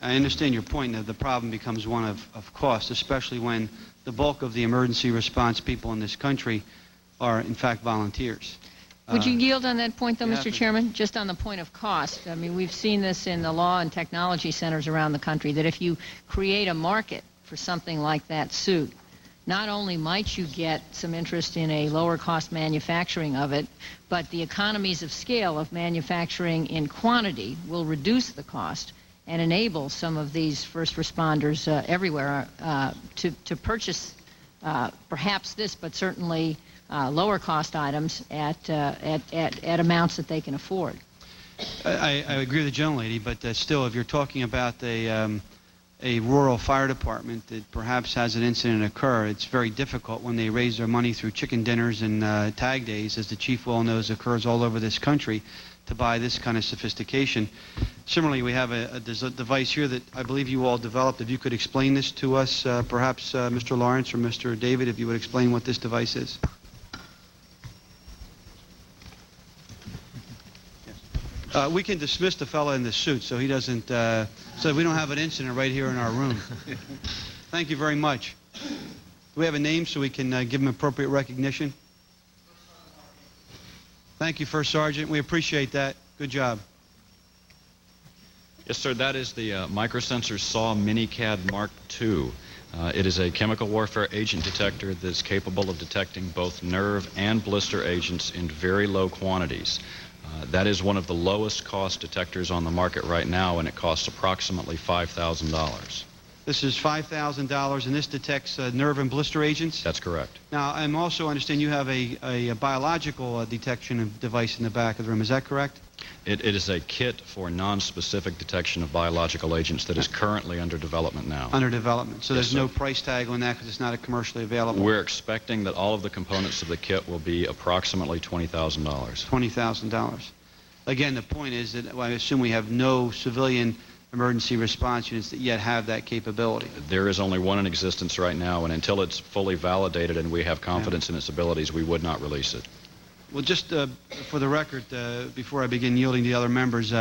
Speaker 5: I understand your point that the problem becomes one of cost, especially when the bulk of the emergency response people in this country are, in fact, volunteers.
Speaker 6: Would you yield on that point, though,
Speaker 5: yeah,
Speaker 6: Mr. Chairman? Just on the point of cost. I mean, we've seen this in the law and technology centers around the country, that if you create a market for something like that suit, not only might you get some interest in a lower cost manufacturing of it, but the economies of scale of manufacturing in quantity will reduce the cost and enable some of these first responders everywhere to purchase perhaps this, but certainly lower cost items at amounts that they can afford.
Speaker 5: I agree with the gentlelady, but still, if you're talking about a rural fire department that perhaps has an incident occur, it's very difficult when they raise their money through chicken dinners and tag days, as the chief well knows occurs all over this country, to buy this kind of sophistication. Similarly, we have a device here that I believe you all developed. If you could explain this to us, perhaps Mr. Lawrence or Mr. David, if you would explain what this device is. We can dismiss the fellow in the suit so he doesn't, so we don't have an incident right here in our room. Thank you very much. Do we have a name so we can give him appropriate recognition? Thank you, First Sergeant. We appreciate that. Good job.
Speaker 11: Yes, sir. That is the Microsensor SAW MiniCAD Mark II. It is a chemical warfare agent detector that's capable of detecting both nerve and blister agents in very low quantities. That is one of the lowest cost detectors on the market right now, and it costs approximately $5,000.
Speaker 5: This is $5,000, and this detects nerve and blister agents?
Speaker 11: That's correct.
Speaker 5: Now, I also understand you have a biological detection device in the back of the room. Is that correct?
Speaker 11: It is a kit for non-specific detection of biological agents that is currently under development now.
Speaker 5: Under development. So
Speaker 11: Yes,
Speaker 5: there's
Speaker 11: sir.
Speaker 5: no price tag on that because it's not commercially available?
Speaker 11: We're expecting that all of the components of the kit will be approximately $20,000.
Speaker 5: $20,000. Again, the point is that I assume we have no civilian emergency response units that yet have that capability.
Speaker 11: There is only one in existence right now, and until it's fully validated and we have confidence in its abilities, we would not release it.
Speaker 5: Well, just for the record, before I begin yielding to the other members,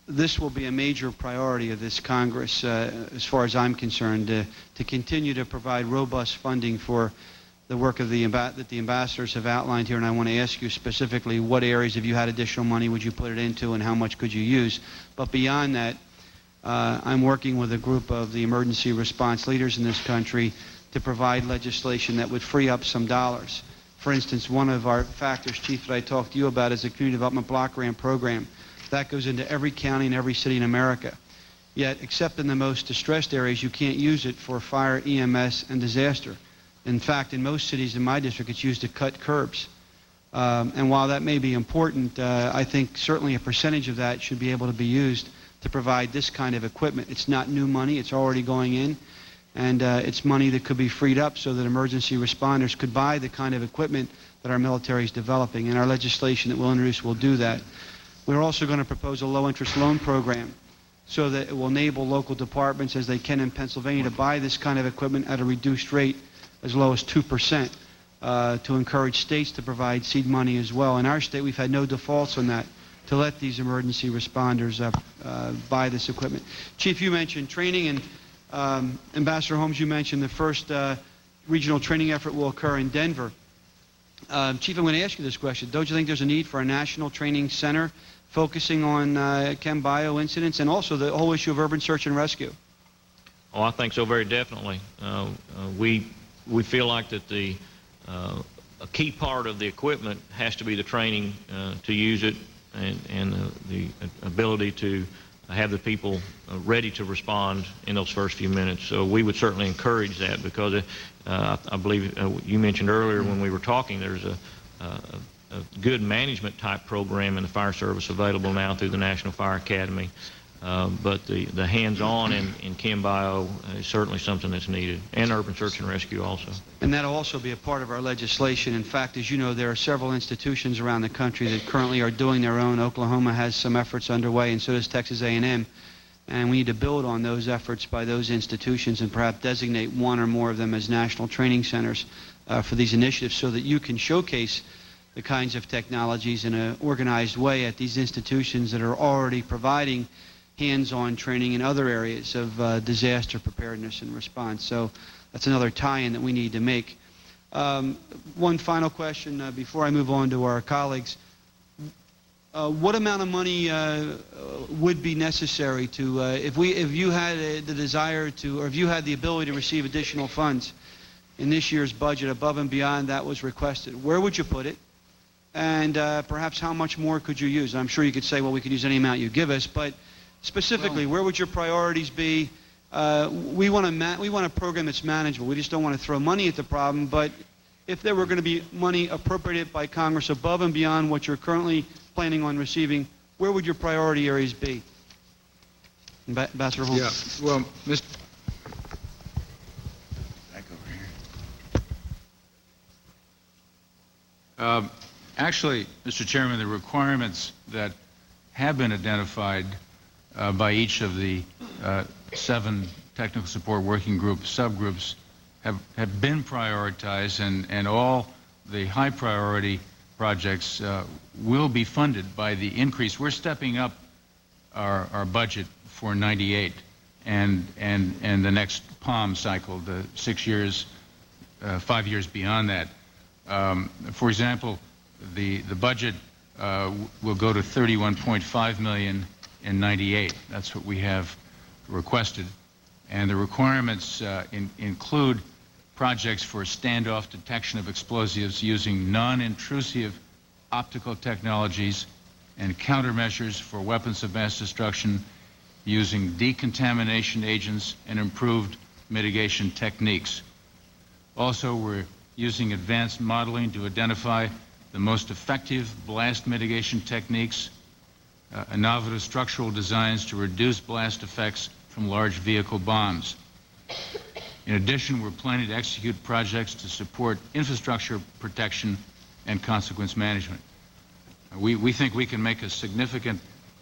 Speaker 5: this will be a major priority of this Congress, as far as I'm concerned, to continue to provide robust funding for the work of that the ambassadors have outlined here. And I want to ask you specifically, what areas, if you had additional money, would you put it into, and how much could you use? But beyond that, I'm working with a group of the emergency response leaders in this country to provide legislation that would free up some dollars. For instance, one of our factors, Chief, that I talked to you about is the Community Development Block Grant Program. That goes into every county and every city in America. Yet, except in the most distressed areas, you can't use it for fire, EMS, and disaster. In fact, in most cities in my district, it's used to cut curbs. And while that may be important, I think certainly a percentage of that should be able to be used to provide this kind of equipment. It's not new money. It's already going in. And it's money that could be freed up so that emergency responders could buy the kind of equipment that our military is developing. And our legislation that we'll introduce will do that. We're also going to propose a low-interest loan program so that it will enable local departments, as they can in Pennsylvania, to buy this kind of equipment at a reduced rate, as low as 2%, to encourage states to provide seed money as well. In our state, we've had no defaults on that to let these emergency responders buy this equipment. Chief, you mentioned training, and Ambassador Holmes, you mentioned the first regional training effort will occur in Denver. Chief, I'm going to ask you this question. Don't you think there's a need for a national training center focusing on chem bio incidents and also the whole issue of urban search and rescue?
Speaker 9: Oh, I think so, very definitely. We feel like that a key part of the equipment has to be the training to use it and the ability to have the people ready to respond in those first few minutes. So we would certainly encourage that, because I believe you mentioned earlier when we were talking, there's a good management type program in the fire service available now through the National Fire Academy. But the hands-on in chem bio is certainly something that's needed, and urban search and rescue also.
Speaker 5: And that'll also be a part of our legislation. In fact, as you know, there are several institutions around the country that currently are doing their own. Oklahoma has some efforts underway, and so does Texas A&M. And we need to build on those efforts by those institutions and perhaps designate one or more of them as national training centers for these initiatives, so that you can showcase the kinds of technologies in an organized way at these institutions that are already providing hands-on training in other areas of disaster preparedness and response. So that's another tie-in that we need to make. One final question before I move on to our colleagues. What amount of money would be necessary to, if you had the desire to, or if you had the ability to receive additional funds in this year's budget above and beyond that was requested, where would you put it? And perhaps how much more could you use? I'm sure you could say, well, we could use any amount you give us, but specifically, where would your priorities be? We want a program that's manageable. We just don't want to throw money at the problem, but if there were going to be money appropriated by Congress above and beyond what you're currently planning on receiving, where would your priority areas be? Ambassador Holmes.
Speaker 7: Yeah, well, Mr. Back over here. Actually, Mr. Chairman, the requirements that have been identified by each of the 7 technical support working group subgroups have been prioritized, and all the high priority projects will be funded by the increase. We're stepping up our budget for 98 and the next POM cycle, the 6 years, 5 years beyond that. For example, the budget will go to $31.5 million in 98. That's what we have requested. And the requirements include projects for standoff detection of explosives using non-intrusive optical technologies and countermeasures for weapons of mass destruction using decontamination agents and improved mitigation techniques. Also, we're using advanced modeling to identify the most effective blast mitigation techniques, innovative structural designs to reduce blast effects from large vehicle bombs. In addition, we're planning to execute projects to support infrastructure protection and consequence management. We think we can make a significant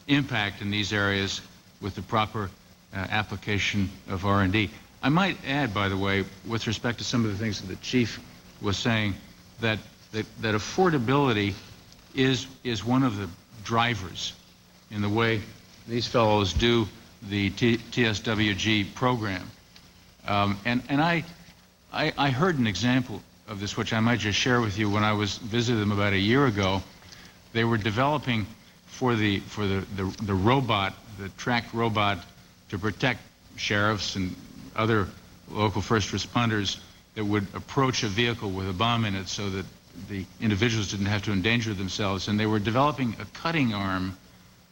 Speaker 7: impact in these areas with the proper application of R&D. I might add, by the way, with respect to some of the things that the Chief was saying, that affordability is one of the drivers in the way these fellows do the TSWG program. And I heard an example of this, which I might just share with you. When I visited them about a year ago, they were developing for the robot, the tracked robot, to protect sheriffs and other local first responders that would approach a vehicle with a bomb in it so that the individuals didn't have to endanger themselves. And they were developing a cutting arm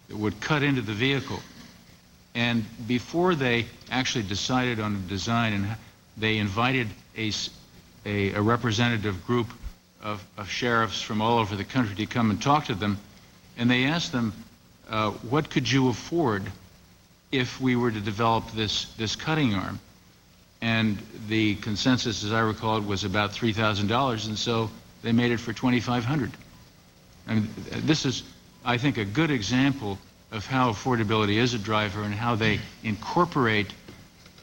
Speaker 7: that would cut into the vehicle. And before they actually decided on a design, and they invited a representative group of sheriffs from all over the country to come and talk to them, and they asked them, what could you afford if we were to develop this cutting arm? And the consensus, as I recall it, was about $3,000, and so they made it for $2,500. I mean, this is, I think, a good example of how affordability is a driver and how they incorporate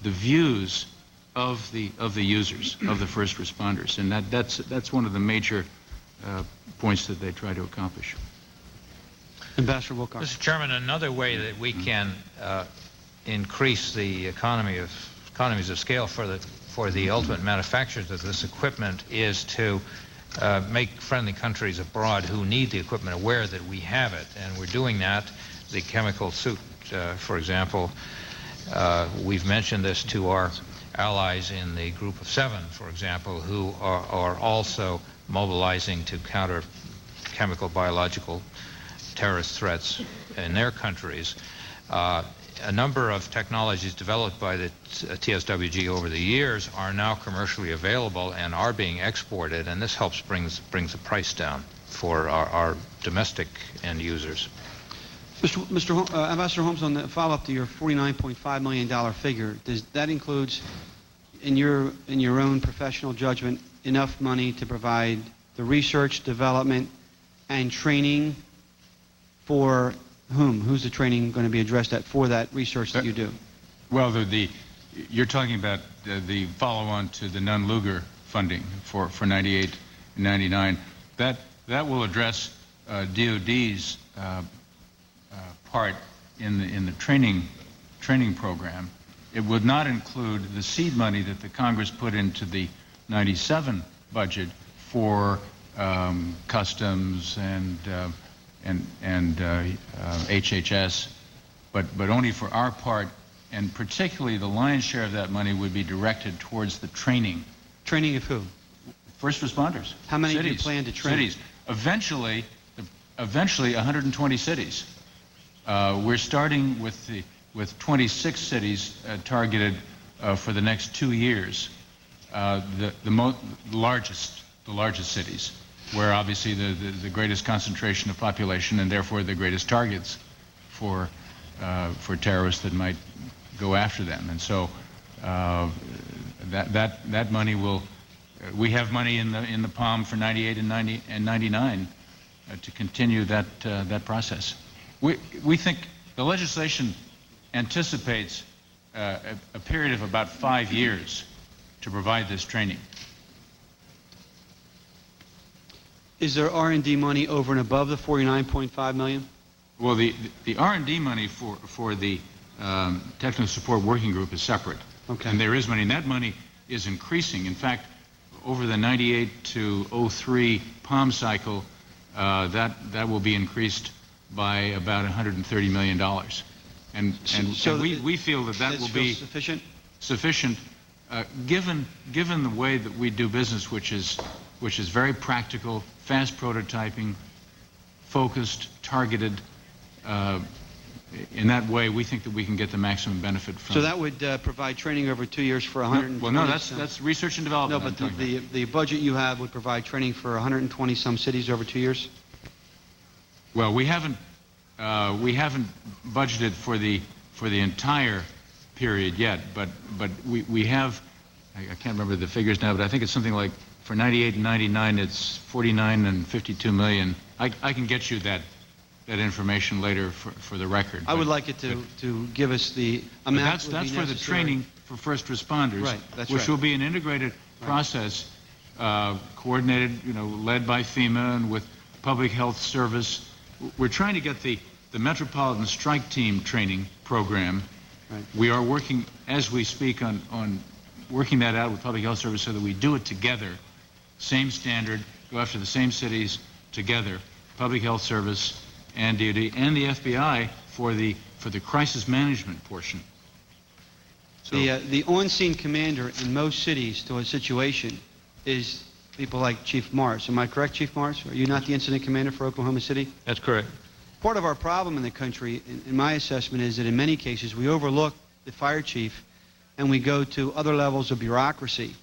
Speaker 7: the views of the users, of the first responders, and that's one of the major points that they try to accomplish.
Speaker 5: Ambassador Wilcox.
Speaker 8: Mr. Chairman, another way that we can increase the economies of scale for the ultimate manufacturers of this equipment is to make friendly countries abroad who need the equipment aware that we have it, and we're doing that. The chemical suit, for example, we've mentioned this to our allies in the Group of Seven, for example, who are also mobilizing to counter chemical, biological, terrorist threats in their countries. A number of technologies developed by the TSWG over the years are now commercially available and are being exported, and this helps brings the price down for our domestic end users.
Speaker 5: Ambassador Holmes, on the follow-up to your $49.5 million figure, does that includes, in your own professional judgment, enough money to provide the research, development, and training for whom? Who's the training going to be addressed at for that research that you do?
Speaker 7: Well, you're talking about the follow-on to the Nunn-Lugar funding for 98 and 99. That will address DOD's part in the training program. It would not include the seed money that the Congress put into the 97 budget for customs and HHS, but only for our part, and particularly the lion's share of that money would be directed towards the training.
Speaker 5: Training of who?
Speaker 7: First responders.
Speaker 5: How many
Speaker 7: cities,
Speaker 5: do you plan to train?
Speaker 7: Cities. Eventually 120 cities. We're starting with 26 cities targeted for the next 2 years. The largest cities, where obviously the greatest concentration of population and therefore the greatest targets for terrorists that might go after them. And so that money will. We have money in the POM for 98 and 99 to continue that process. We think the legislation anticipates a period of about 5 years to provide this training.
Speaker 5: Is there R&D money over and above the $49.5 million?
Speaker 7: Well, the R&D money for the Technical Support Working Group is separate.
Speaker 5: Okay.
Speaker 7: And there is money, and that money is increasing. In fact, over the 98 to 03 POM cycle, that will be increased by about $130 million. And we feel that will be sufficient given the way that we do business, which is very practical, fast prototyping, focused, targeted. In that way, we think that we can get the maximum benefit from.
Speaker 5: So that would provide training over 2 years for 120.
Speaker 7: Well, no, that's research and development.
Speaker 5: No, but the budget you have would provide training for 120 some cities over 2 years.
Speaker 7: Well, we haven't budgeted for the entire period yet, but we have. I can't remember the figures now, but I think it's something like for 98 and 99, it's 49 and 52 million. I can get you that information later for the record.
Speaker 5: I would like it to give us the amount.
Speaker 7: That's for the training for first responders,
Speaker 5: right? That's
Speaker 7: which
Speaker 5: right.
Speaker 7: will be an integrated process, coordinated, led by FEMA and with Public Health Service. We're trying to get the Metropolitan Strike Team training program.
Speaker 5: Right.
Speaker 7: We are working as we speak on working that out with Public Health Service so that we do it together, same standard, go after the same cities together, Public Health Service and DoD and the FBI for the crisis management portion. So,
Speaker 5: the on-scene commander in most cities to a situation is people like Chief Morris. Am I correct, Chief Morris? Are you not the incident commander for Oklahoma City?
Speaker 9: That's correct.
Speaker 5: Part of our problem in the country, in my assessment, is that in many cases we overlook the fire chief and we go to other levels of bureaucracy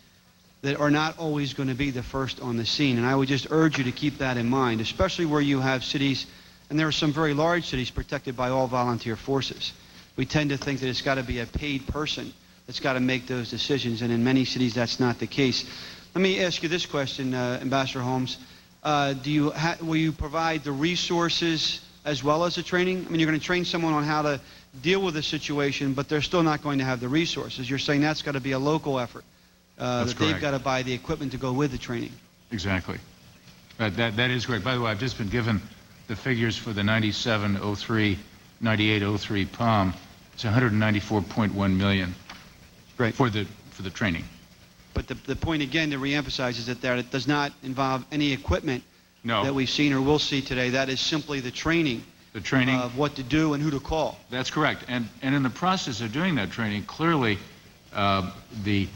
Speaker 5: that are not always going to be the first on the scene. And I would just urge you to keep that in mind, especially where you have cities, and there are some very large cities protected by all volunteer forces. We tend to think that it's got to be a paid person that's got to make those decisions, and in many cities that's not the case. Let me ask you this question, Ambassador Holmes. Will you provide the resources as well as the training? I mean, you're going to train someone on how to deal with a situation, but they're still not going to have the resources. You're saying that's got to be a local effort.
Speaker 7: That's
Speaker 5: that
Speaker 7: correct.
Speaker 5: They've got to buy the equipment to go with the training.
Speaker 7: exactly. That is correct. By the way, I've just been given the figures for the 9703, 9803 POM, it's 194.1 million
Speaker 5: Great.
Speaker 7: for the training.
Speaker 5: But the point again to reemphasize is that it does not involve any equipment
Speaker 7: No.
Speaker 5: that we've seen or will see today. That is simply the training of what to do and who to call.
Speaker 7: That's correct. And in the process of doing that training, clearly the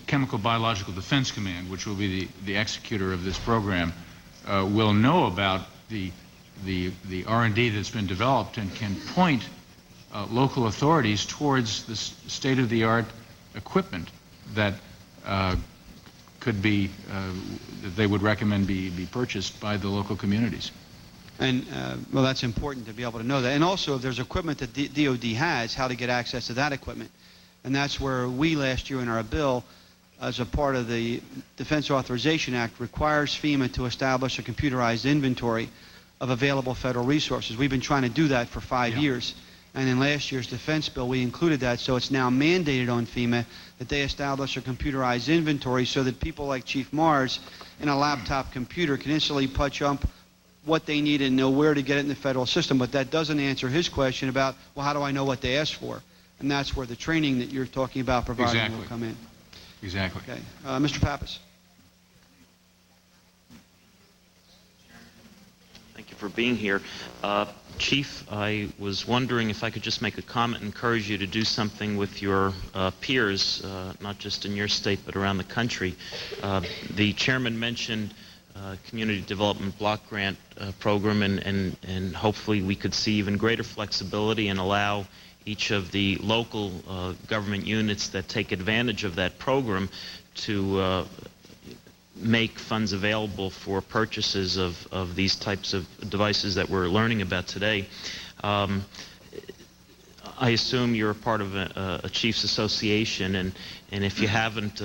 Speaker 7: Chemical Biological Defense Command, which will be the executor of this program, will know about the R&D that's been developed and can point local authorities towards the state-of-the-art equipment that could be, that they would recommend be purchased by the local communities.
Speaker 5: And, well, that's important to be able to know that. And also, if there's equipment that DOD has, how to get access to that equipment. And that's where we, last year in our bill, as a part of the Defense Authorization Act, requires FEMA to establish a computerized inventory of available federal resources. We've been trying to do that for 5 years. And in last year's defense bill, we included that, so it's now mandated on FEMA that they establish a computerized inventory so that people like Chief Mars in a laptop computer can instantly punch up what they need and know where to get it in the federal system. But that doesn't answer his question about, well, how do I know what they asked for? And that's where the training that you're talking about providing will come in.
Speaker 7: Exactly.
Speaker 5: Okay. Mr. Pappas.
Speaker 12: Thank you for being here. Chief, I was wondering if I could just make a comment and encourage you to do something with your peers, not just in your state but around the country. The chairman mentioned Community Development Block Grant program, and hopefully we could see even greater flexibility and allow each of the local government units that take advantage of that program to make funds available for purchases of these types of devices that we're learning about today. I assume you're a part of a Chiefs Association, and if you haven't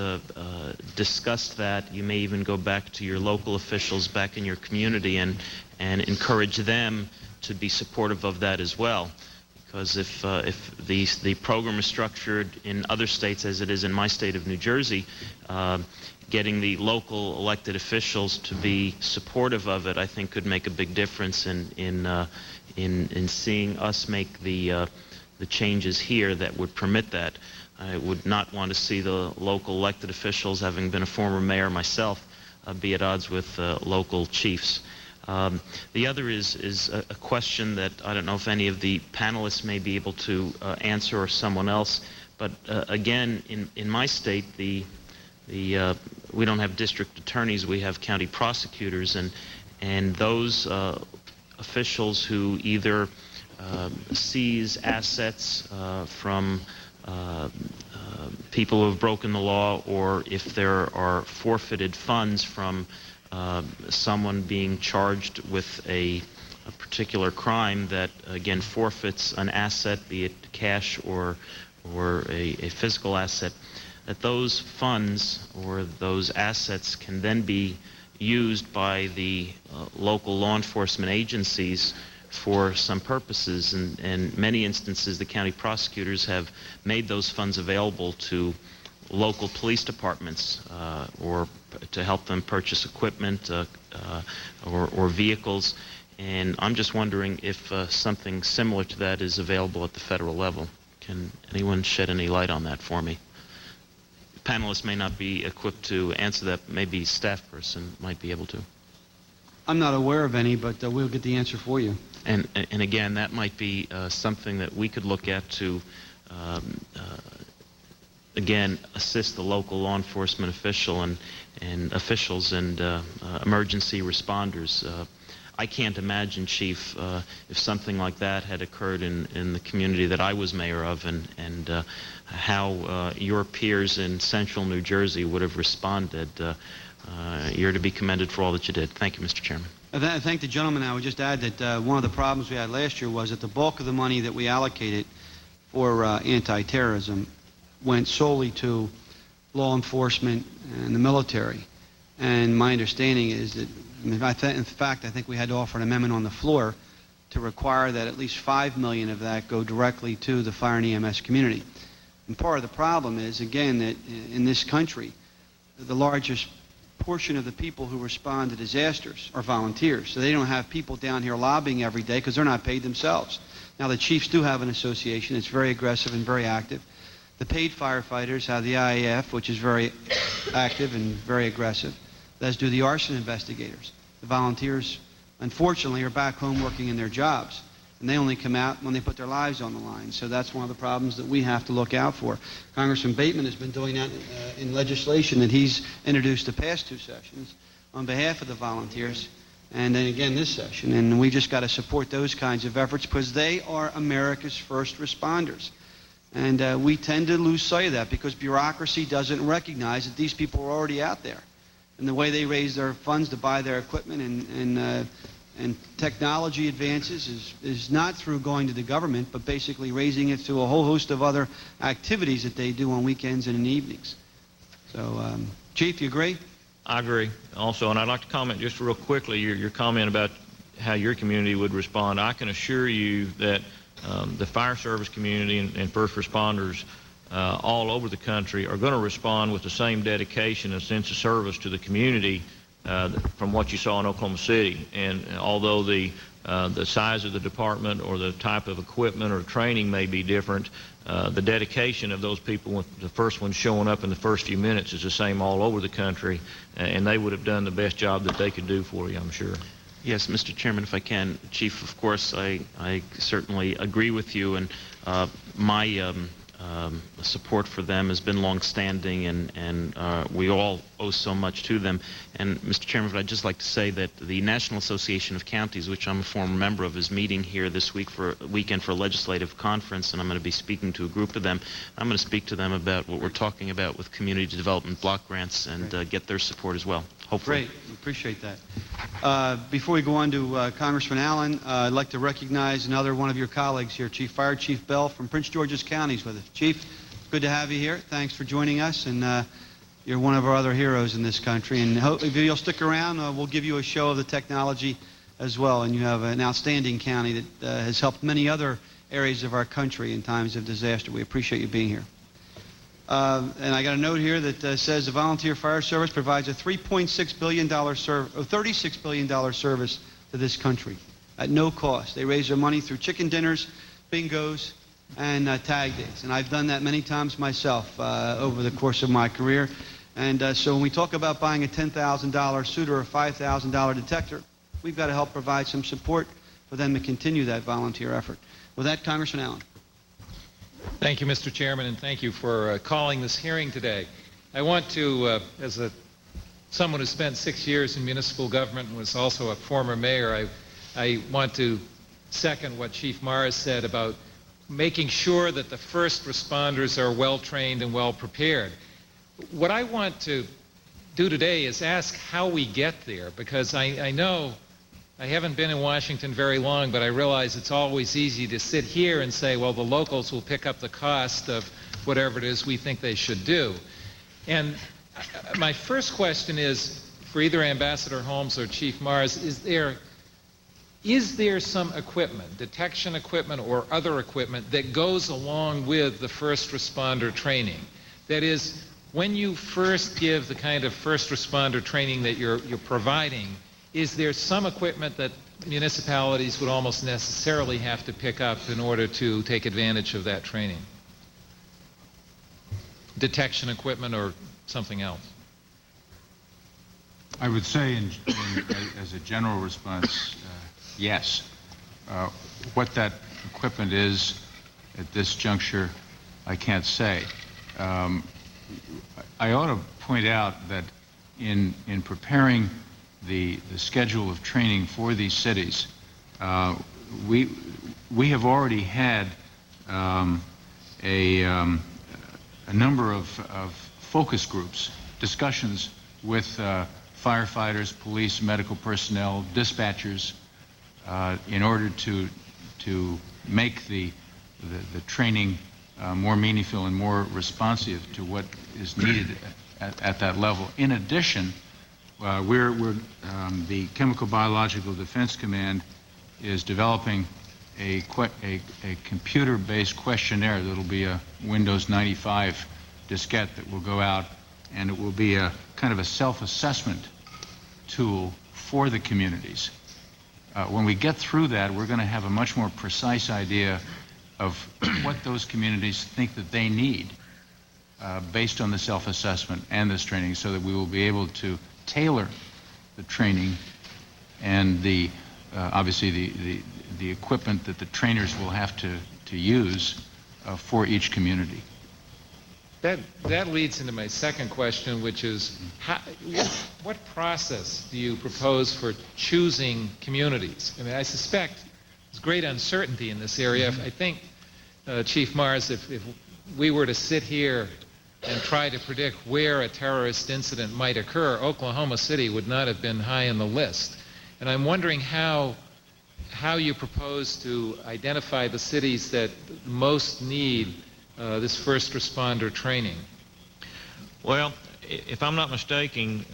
Speaker 12: discussed that, you may even go back to your local officials back in your community and encourage them to be supportive of that as well. Because if the program is structured in other states as it is in my state of New Jersey, getting the local elected officials to be supportive of it, I think, could make a big difference in seeing us make the changes here that would permit that. I would not want to see the local elected officials, having been a former mayor myself, be at odds with local chiefs. The other is a question that I don't know if any of the panelists may be able to answer or someone else, but again, in my state, we don't have district attorneys, we have county prosecutors, and those officials who either seize assets from people who have broken the law, or if there are forfeited funds from someone being charged with a particular crime that, again, forfeits an asset, be it cash or a physical asset, that those funds or those assets can then be used by the local law enforcement agencies for some purposes. And in many instances, the county prosecutors have made those funds available to local police departments or to help them purchase equipment or vehicles. And I'm just wondering if something similar to that is available at the federal level. Can anyone shed any light on that for me? Panelists may not be equipped to answer that, but maybe a staff person might be able to.
Speaker 5: I'm not aware of any, but we'll get the answer for you.
Speaker 12: And again, that might be something that we could look at to again, assist the local law enforcement official and officials and emergency responders. I can't imagine, Chief, if something like that had occurred in the community that I was mayor of, and how your peers in central New Jersey would have responded. You're to be commended for all that you did. Thank you, Mr. Chairman.
Speaker 5: I thank the gentleman. I would just add that one of the problems we had last year was that the bulk of the money that we allocated for anti-terrorism went solely to law enforcement and the military. And my understanding is that, in fact, I think we had to offer an amendment on the floor to require that at least $5 million of that go directly to the fire and EMS community. And part of the problem is, again, that in this country, the largest portion of the people who respond to disasters are volunteers. So they don't have people down here lobbying every day because they're not paid themselves. Now, the chiefs do have an association. It's very aggressive and very active. The paid firefighters have the IAF, which is very active and very aggressive, as do the arson investigators. The volunteers, unfortunately, are back home working in their jobs, and they only come out when they put their lives on the line. So that's one of the problems that we have to look out for. Congressman Bateman has been doing that in legislation that he's introduced the past 2 sessions on behalf of the volunteers, and then again this session. And we just got to support those kinds of efforts because they are America's first responders. And we tend to lose sight of that because bureaucracy doesn't recognize that these people are already out there. And the way they raise their funds to buy their equipment and technology advances is not through going to the government, but basically raising it through a whole host of other activities that they do on weekends and in evenings. So, Chief, you agree?
Speaker 9: I agree also, and I'd like to comment just real quickly, your comment about how your community would respond. I can assure you that the fire service community and first responders all over the country are going to respond with the same dedication and sense of service to the community from what you saw in Oklahoma City. And although the size of the department or the type of equipment or training may be different, the dedication of those people, with the first ones showing up in the first few minutes, is the same all over the country, and they would have done the best job that they could do for you, I'm sure.
Speaker 12: Yes, Mr. Chairman, if I can. Chief, of course, I certainly agree with you, and my support for them has been longstanding, and we all owe so much to them. And, Mr. Chairman, I'd just like to say that the National Association of Counties, which I'm a former member of, is meeting here this weekend for a legislative conference, and I'm going to be speaking to a group of them. I'm going to speak to them about what we're talking about with community development block grants and get their support as well, hopefully.
Speaker 5: Great. We appreciate that. Before we go on to Congressman Allen, I'd like to recognize another one of your colleagues here, Fire Chief Bell from Prince George's County is with us. Chief, good to have you here. Thanks for joining us, and you're one of our other heroes in this country. And if you'll stick around, we'll give you a show of the technology as well. And you have an outstanding county that has helped many other areas of our country in times of disaster. We appreciate you being here. And I got a note here that says the Volunteer Fire Service provides a $3.6 billion $36 billion service to this country at no cost. They raise their money through chicken dinners, bingos, and tag days. And I've done that many times myself over the course of my career. And so when we talk about buying a $10,000 suit or a $5,000 detector, we've got to help provide some support for them to continue that volunteer effort. With that, Congressman Allen.
Speaker 13: Thank you, Mr. Chairman, and thank you for calling this hearing today. I want to, as someone who spent 6 years in municipal government and was also a former mayor, I want to second what Chief Morris said about making sure that the first responders are well trained and well prepared. What I want to do today is ask how we get there, because I know I haven't been in Washington very long, but I realize it's always easy to sit here and say, well, the locals will pick up the cost of whatever it is we think they should do. And my first question is for either Ambassador Holmes or Chief Mars, is there some equipment, detection equipment or other equipment, that goes along with the first responder training? That is, when you first give the kind of first responder training that you're providing, is there some equipment that municipalities would almost necessarily have to pick up in order to take advantage of that training? Detection equipment or something else?
Speaker 7: I would say, as a general response, yes. What that equipment is at this juncture, I can't say. I ought to point out that in preparing the schedule of training for these cities, we have already had a number of focus groups, discussions with firefighters, police, medical personnel, dispatchers, in order to make the training more meaningful and more responsive to what is needed at that level. In addition, the Chemical Biological Defense Command is developing a computer-based questionnaire that'll be a Windows 95 diskette that will go out, and it will be a kind of a self-assessment tool for the communities. When we get through that, we're going to have a much more precise idea of what those communities think that they need based on the self-assessment and this training, so that we will be able to tailor the training and the obviously the equipment that the trainers will have to use for each community.
Speaker 13: That leads into my second question, which is what process do you propose for choosing communities? I mean, I suspect there's great uncertainty in this area. I think, Chief Mars, if we were to sit here and try to predict where a terrorist incident might occur, Oklahoma City would not have been high on the list. And I'm wondering how you propose to identify the cities that most need this first responder training.
Speaker 9: Well, if I'm not mistaken,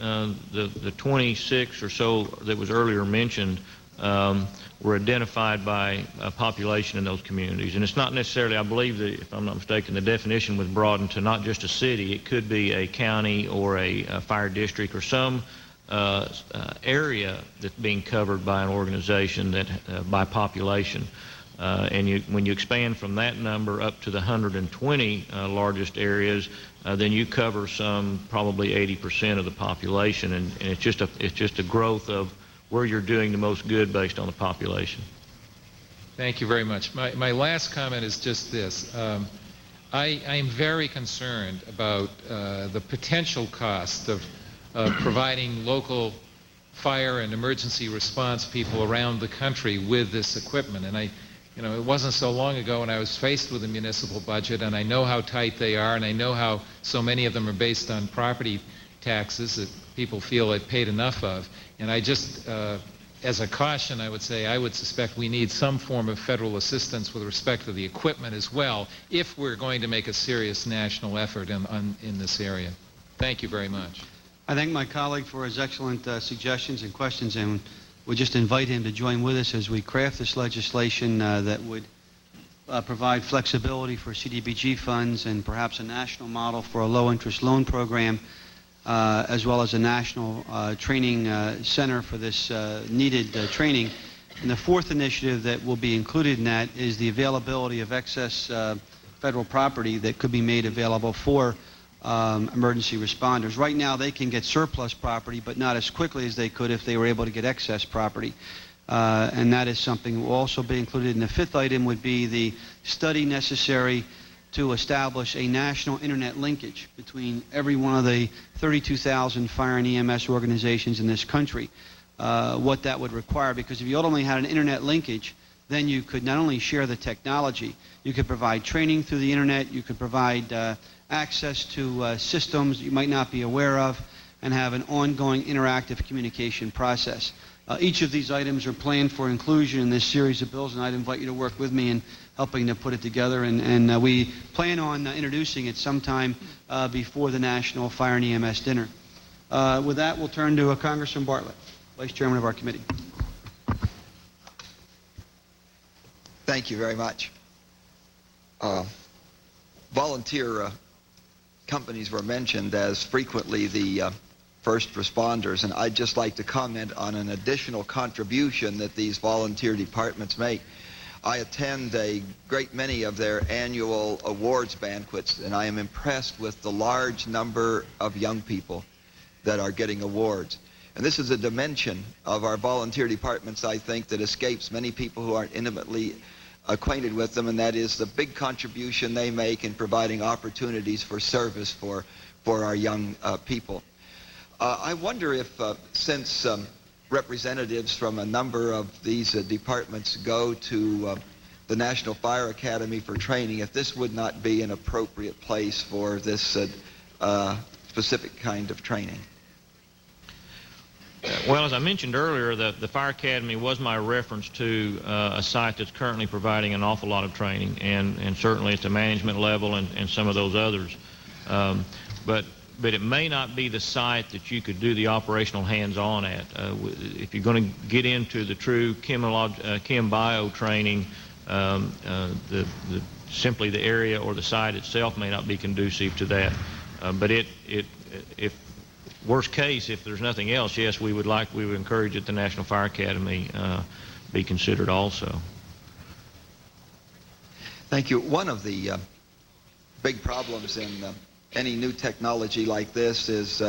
Speaker 9: the 26 or so that was earlier mentioned were identified by a population in those communities. And it's not necessarily, I believe that, if I'm not mistaken, the definition was broadened to not just a city. It could be a county or a fire district or some area that's being covered by an organization that by population. And when you expand from that number up to the 120 largest areas, then you cover probably 80% of the population, and it's just a growth of where you're doing the most good based on the population.
Speaker 13: Thank you very much. My last comment is just this. I am very concerned about the potential cost of providing local fire and emergency response people around the country with this equipment. And it wasn't so long ago when I was faced with a municipal budget, and I know how tight they are, and I know how so many of them are based on property taxes that people feel they've paid enough of. And I just, as a caution, I would say I would suspect we need some form of federal assistance with respect to the equipment as well, if we're going to make a serious national effort in this area. Thank you very much.
Speaker 5: I thank my colleague for his excellent suggestions and questions, and would just invite him to join with us as we craft this legislation that would provide flexibility for CDBG funds and perhaps a national model for a low-interest loan program, as well as a national training center for this needed training. And the fourth initiative that will be included in that is the availability of excess federal property that could be made available for emergency responders. Right now they can get surplus property, but not as quickly as they could if they were able to get excess property. And that is something that will also be included. And the fifth item would be the study necessary to establish a national internet linkage between every one of the 32,000 fire and EMS organizations in this country. What that would require, because if you only had an internet linkage, then you could not only share the technology, you could provide training through the internet, you could provide access to systems you might not be aware of, and have an ongoing interactive communication process. Each of these items are planned for inclusion in this series of bills, and I'd invite you to work with me in helping to put it together, and we plan on introducing it sometime before the National Fire and EMS Dinner. With that, we'll turn to Congressman Bartlett, Vice Chairman of our committee.
Speaker 14: Thank you very much. Volunteer companies were mentioned as frequently the first responders, and I'd just like to comment on an additional contribution that these volunteer departments make. I attend a great many of their annual awards banquets, and I am impressed with the large number of young people that are getting awards. And this is a dimension of our volunteer departments, I think, that escapes many people who aren't intimately acquainted with them, and that is the big contribution they make in providing opportunities for service for our young people. I wonder if, since representatives from a number of these departments go to the National Fire Academy for training, if this would not be an appropriate place for this specific kind of training.
Speaker 9: Well, as I mentioned earlier, the Fire Academy was my reference to a site that's currently providing an awful lot of training, and certainly at the management level and some of those others. But it may not be the site that you could do the operational hands-on at. If you're going to get into the true chem bio training, simply the area or the site itself may not be conducive to that. But if worst case, if there's nothing else, yes, we would encourage that the National Fire Academy be considered also.
Speaker 14: Thank you. One of the big problems in any new technology like this is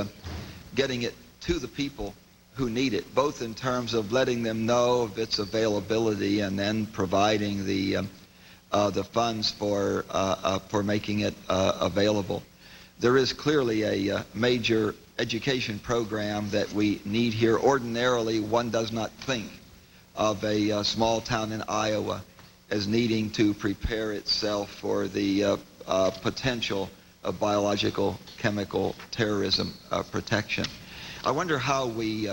Speaker 14: getting it to the people who need it, both in terms of letting them know of its availability and then providing the funds for making it available. There is clearly a major education program that we need here. Ordinarily, one does not think of a small town in Iowa as needing to prepare itself for the potential of biological, chemical terrorism protection. I wonder how we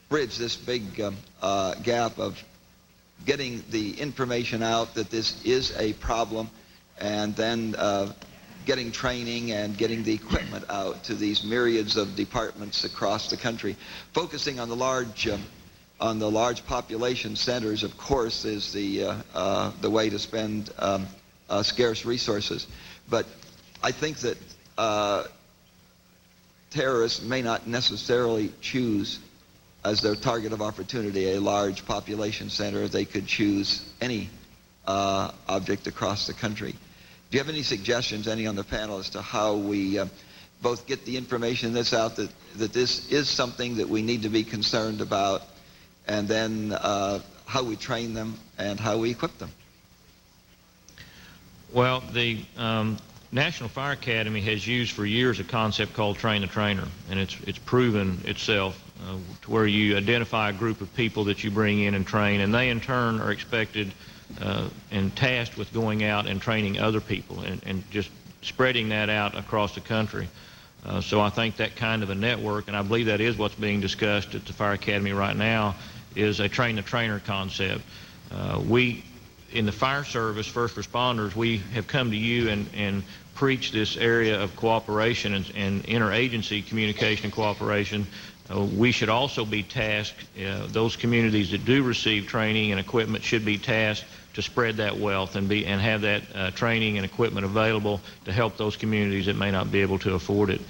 Speaker 14: bridge this big gap of getting the information out that this is a problem, and then getting training and getting the equipment out to these myriads of departments across the country. Focusing on the large population centers, of course, is the way to spend scarce resources. But I think that terrorists may not necessarily choose as their target of opportunity a large population center. They could choose any object across the country. Do you have any suggestions, any on the panel, as to how we both get the information that's out that this is something that we need to be concerned about, and then how we train them and how we equip them?
Speaker 9: Well, the National Fire Academy has used for years a concept called train the trainer, and it's proven itself to where you identify a group of people that you bring in and train, and they in turn are expected and tasked with going out and training other people and just spreading that out across the country. So I think that kind of a network, and I believe that is what's being discussed at the Fire Academy right now, is a train the trainer concept. We in the fire service, first responders, we have come to you and preach this area of cooperation and interagency communication and cooperation. We should also be tasked, those communities that do receive training and equipment should be tasked to spread that wealth and have that training and equipment available to help those communities that may not be able to afford it.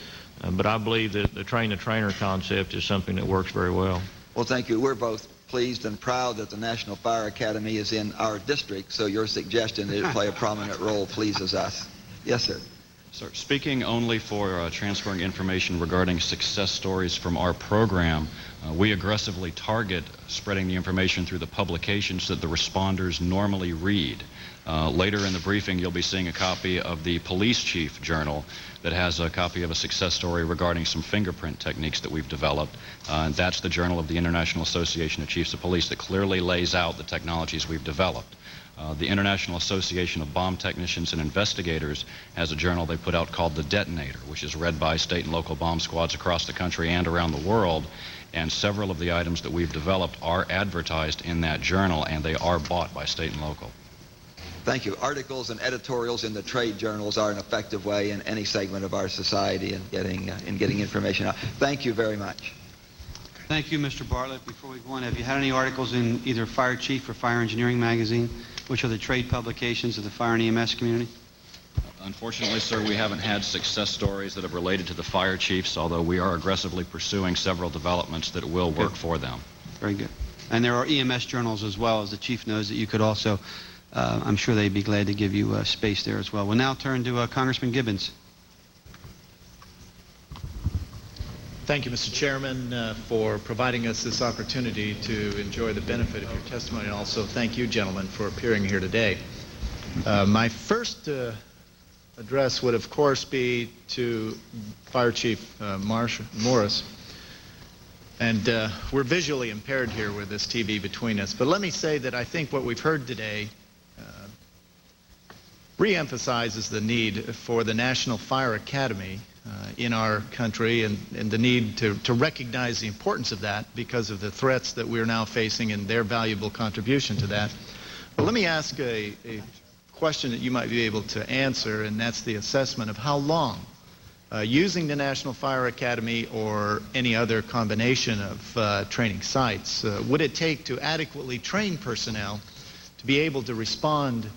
Speaker 9: But I believe that the train the trainer concept is something that works very well.
Speaker 14: Well, thank you. We're both pleased and proud that the National Fire Academy is in our district, so your suggestion that it play a prominent role pleases us. Yes, sir.
Speaker 11: Sir, speaking only for transferring information regarding success stories from our program, we aggressively target spreading the information through the publications that the responders normally read. Later in the briefing, you'll be seeing a copy of the Police Chief Journal that has a copy of a success story regarding some fingerprint techniques that we've developed. And that's the Journal of the International Association of Chiefs of Police that clearly lays out the technologies we've developed. The International Association of Bomb Technicians and Investigators has a journal they put out called The Detonator, which is read by state and local bomb squads across the country and around the world. And several of the items that we've developed are advertised in that journal, and they are bought by state and local.
Speaker 14: Thank you. Articles and editorials in the trade journals are an effective way in any segment of our society in getting information out. Thank you very much.
Speaker 5: Thank you, Mr. Bartlett. Before we go on, have you had any articles in either Fire Chief or Fire Engineering magazine, which are the trade publications of the fire and EMS community?
Speaker 11: Unfortunately, sir, we haven't had success stories that have related to the fire chiefs, although we are aggressively pursuing several developments that will work for them.
Speaker 5: Very good. And there are EMS journals as well, as the chief knows, that you could also, I'm sure they'd be glad to give you space there as well. We'll now turn to Congressman Gibbons.
Speaker 15: Thank you, Mr. Chairman, for providing us this opportunity to enjoy the benefit of your testimony, and also thank you, gentlemen, for appearing here today. My first address would, of course, be to Fire Chief Morris. And we're visually impaired here with this TV between us. But let me say that I think what we've heard today reemphasizes the need for the National Fire Academy in our country, and the need to recognize the importance of that because of the threats that we're now facing and their valuable contribution to that. But let me ask a question that you might be able to answer, and that's the assessment of how long, using the National Fire Academy or any other combination of training sites, would it take to adequately train personnel to be able to respond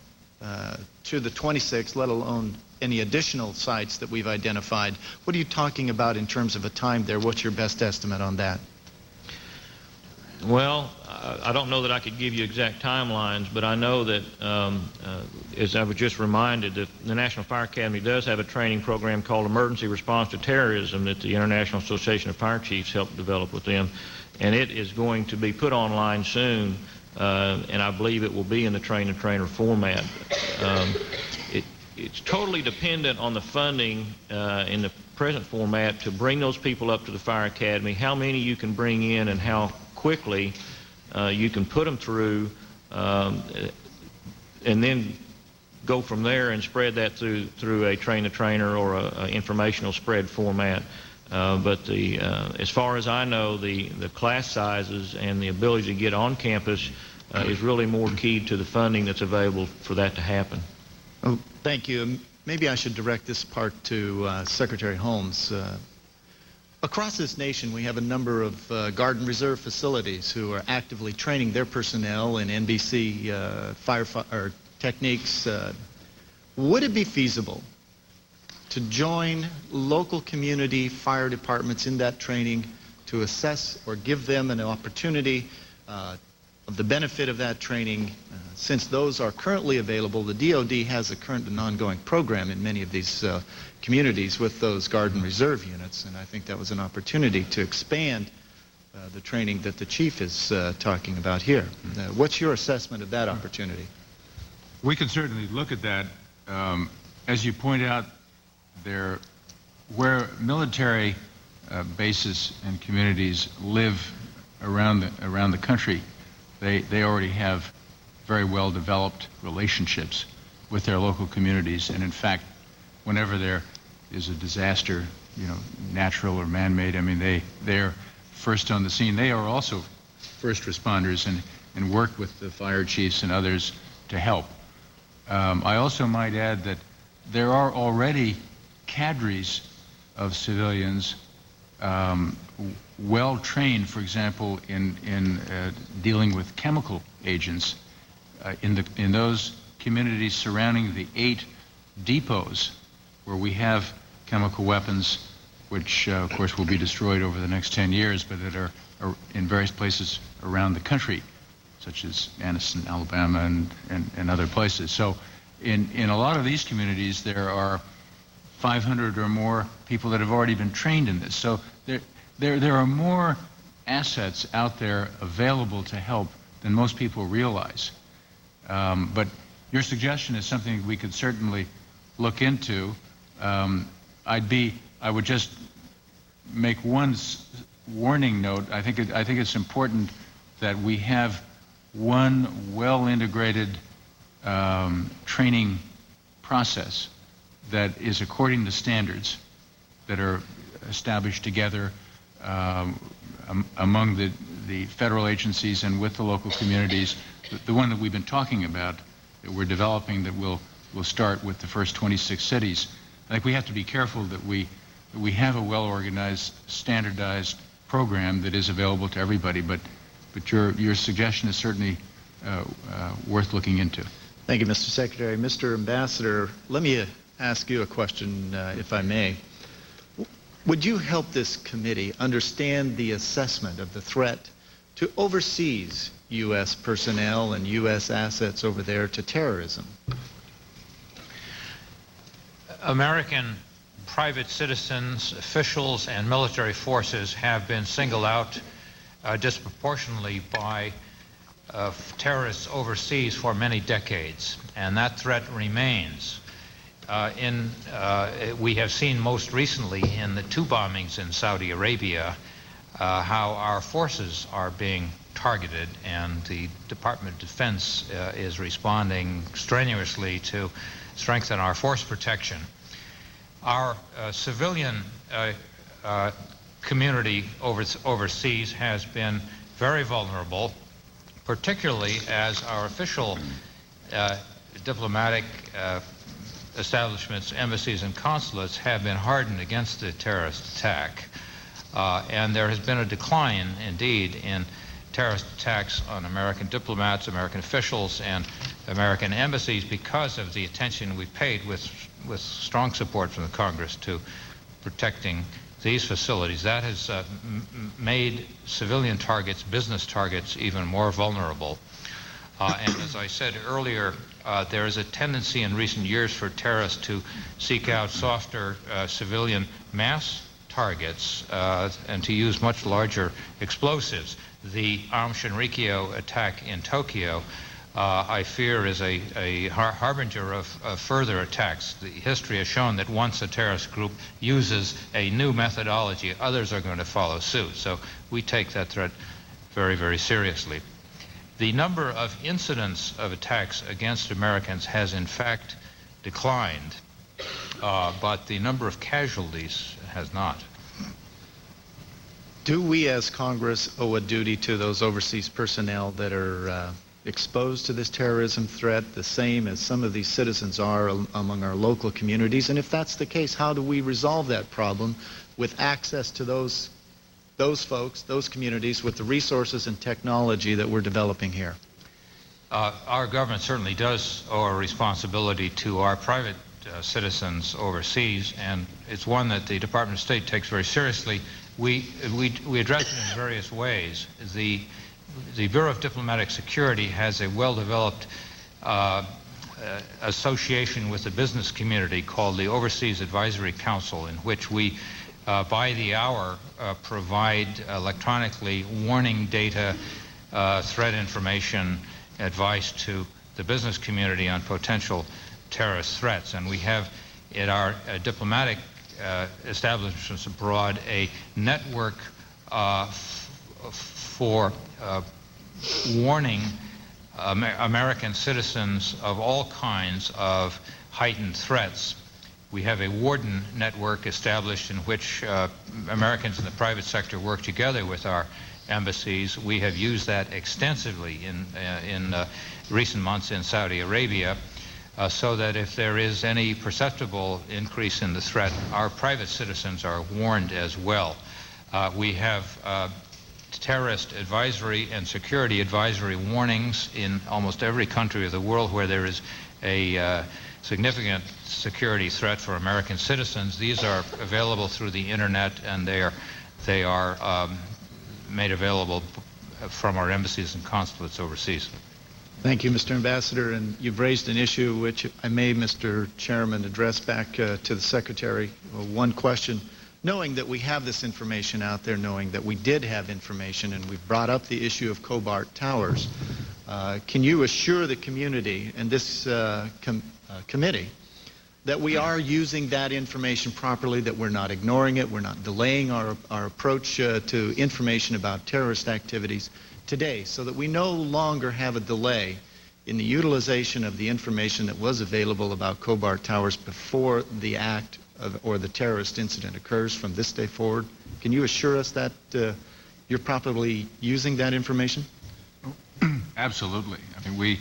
Speaker 15: to the 26, let alone any additional sites that we've identified. What are you talking about in terms of a time there? What's your best estimate on that?
Speaker 9: Well, I don't know that I could give you exact timelines, but I know that, as I was just reminded, that the National Fire Academy does have a training program called Emergency Response to Terrorism that the International Association of Fire Chiefs helped develop with them, and it is going to be put online soon, and I believe it will be in the train-the-trainer format. It's totally dependent on the funding in the present format to bring those people up to the Fire Academy, how many you can bring in and how quickly you can put them through, and then go from there and spread that through a train-the-trainer or a informational spread format. But as far as I know, the class sizes and the ability to get on campus is really more keyed to the funding that's available for that to happen.
Speaker 15: Oh, thank you. Maybe I should direct this part to Secretary Holmes. Across this nation, we have a number of Guard and Reserve facilities who are actively training their personnel in NBC techniques. Would it be feasible to join local community fire departments in that training to assess or give them an opportunity of the benefit of that training? Since those are currently available, the DoD has a current and ongoing program in many of these communities with those Guard and Reserve units, and I think that was an opportunity to expand the training that the Chief is talking about here. What's your assessment of that opportunity?
Speaker 7: We can certainly look at that. As you point out, where military bases and communities live around the country, they already have very well developed relationships with their local communities, and in fact, whenever there is a disaster, natural or man-made, I mean, they're first on the scene. They are also first responders and work with the fire chiefs and others to help. I also might add that there are already cadres of civilians well trained, for example, in dealing with chemical agents in those communities surrounding the 8 depots where we have chemical weapons, which of course will be destroyed over the next 10 years, but that are in various places around the country, such as Anniston, Alabama, and other places. So in a lot of these communities, there are 500 or more people that have already been trained in this. So there are more assets out there available to help than most people realize. But your suggestion is something we could certainly look into. I would just make one warning note. I think it's important that we have one well-integrated training process that is according to standards that are established together among the federal agencies and with the local communities. The one that we've been talking about, that we're developing, that will start with the first 26 cities. I think we have to be careful that we have a well-organized, standardized program that is available to everybody. But your suggestion is certainly worth looking into.
Speaker 15: Thank you, Mr. Secretary. Mr. Ambassador, let me ask you a question, if I may. Would you help this committee understand the assessment of the threat to overseas U.S. personnel and U.S. assets over there to terrorism?
Speaker 8: American private citizens, officials, and military forces have been singled out disproportionately by terrorists overseas for many decades, and that threat remains. We have seen most recently in the 2 bombings in Saudi Arabia how our forces are being targeted, and the Department of Defense is responding strenuously to strengthen our force protection. Our civilian community overseas has been very vulnerable, particularly as our official diplomatic establishments, embassies, and consulates have been hardened against the terrorist attack. And there has been a decline, indeed, in terrorist attacks on American diplomats, American officials, and American embassies because of the attention we paid with strong support from the Congress to protecting these facilities. That has made civilian targets, business targets, even more vulnerable. And as I said earlier, there is a tendency in recent years for terrorists to seek out softer civilian mass targets and to use much larger explosives. The Aum Shinrikyo attack in Tokyo, I fear, is a harbinger of further attacks. The history has shown that once a terrorist group uses a new methodology, others are going to follow suit. So we take that threat very, very seriously. The number of incidents of attacks against Americans has in fact declined, but the number of casualties has not.
Speaker 15: Do we as Congress owe a duty to those overseas personnel that are exposed to this terrorism threat the same as some of these citizens are among our local communities? And if that's the case, how do we resolve that problem with access to those folks, those communities, with the resources and technology that we're developing here?
Speaker 8: Our government certainly does owe a responsibility to our private citizens overseas, and it's one that the Department of State takes very seriously. We address it in various ways. The Bureau of Diplomatic Security has a well-developed association with the business community called the Overseas Advisory Council, in which we by the hour provide electronically warning data, threat information, advice to the business community on potential terrorist threats. And we have at our diplomatic establishments abroad a network for warning American citizens of all kinds of heightened threats. We have a warden network established in which Americans in the private sector work together with our embassies. We have used that extensively in recent months in Saudi Arabia, so that if there is any perceptible increase in the threat, our private citizens are warned as well. We have terrorist advisory and security advisory warnings in almost every country of the world where there is a significant security threat for American citizens. These are available through the internet, and they are made available from our embassies and consulates overseas.
Speaker 15: Thank you, Mr. Ambassador. And you've raised an issue which I may, Mr. Chairman, address back to the Secretary. One question. Knowing that we have this information out there, knowing that we did have information, and we've brought up the issue of Cobart Towers, can you assure the community and this committee that we are using that information properly, that we're not ignoring it, we're not delaying our approach to information about terrorist activities today, so that we no longer have a delay in the utilization of the information that was available about Cobart Towers before the act or the terrorist incident occurs from this day forward? Can you assure us that you're properly using that information?
Speaker 7: Absolutely. I mean,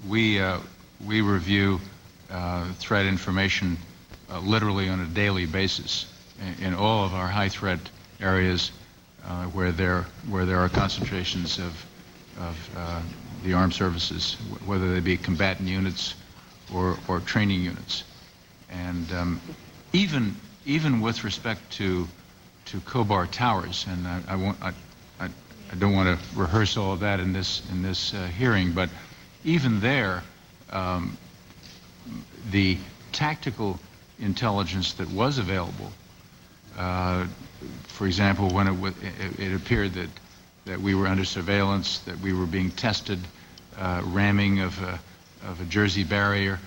Speaker 7: we review threat information literally on a daily basis in all of our high threat areas where there are concentrations of the armed services, whether they be combatant units or training units. And even with respect to Cobart Towers, and I don't want to rehearse all of that in this hearing, but even there, the tactical intelligence that was available, for example, when it appeared that we were under surveillance, that we were being tested, ramming of a Jersey barrier,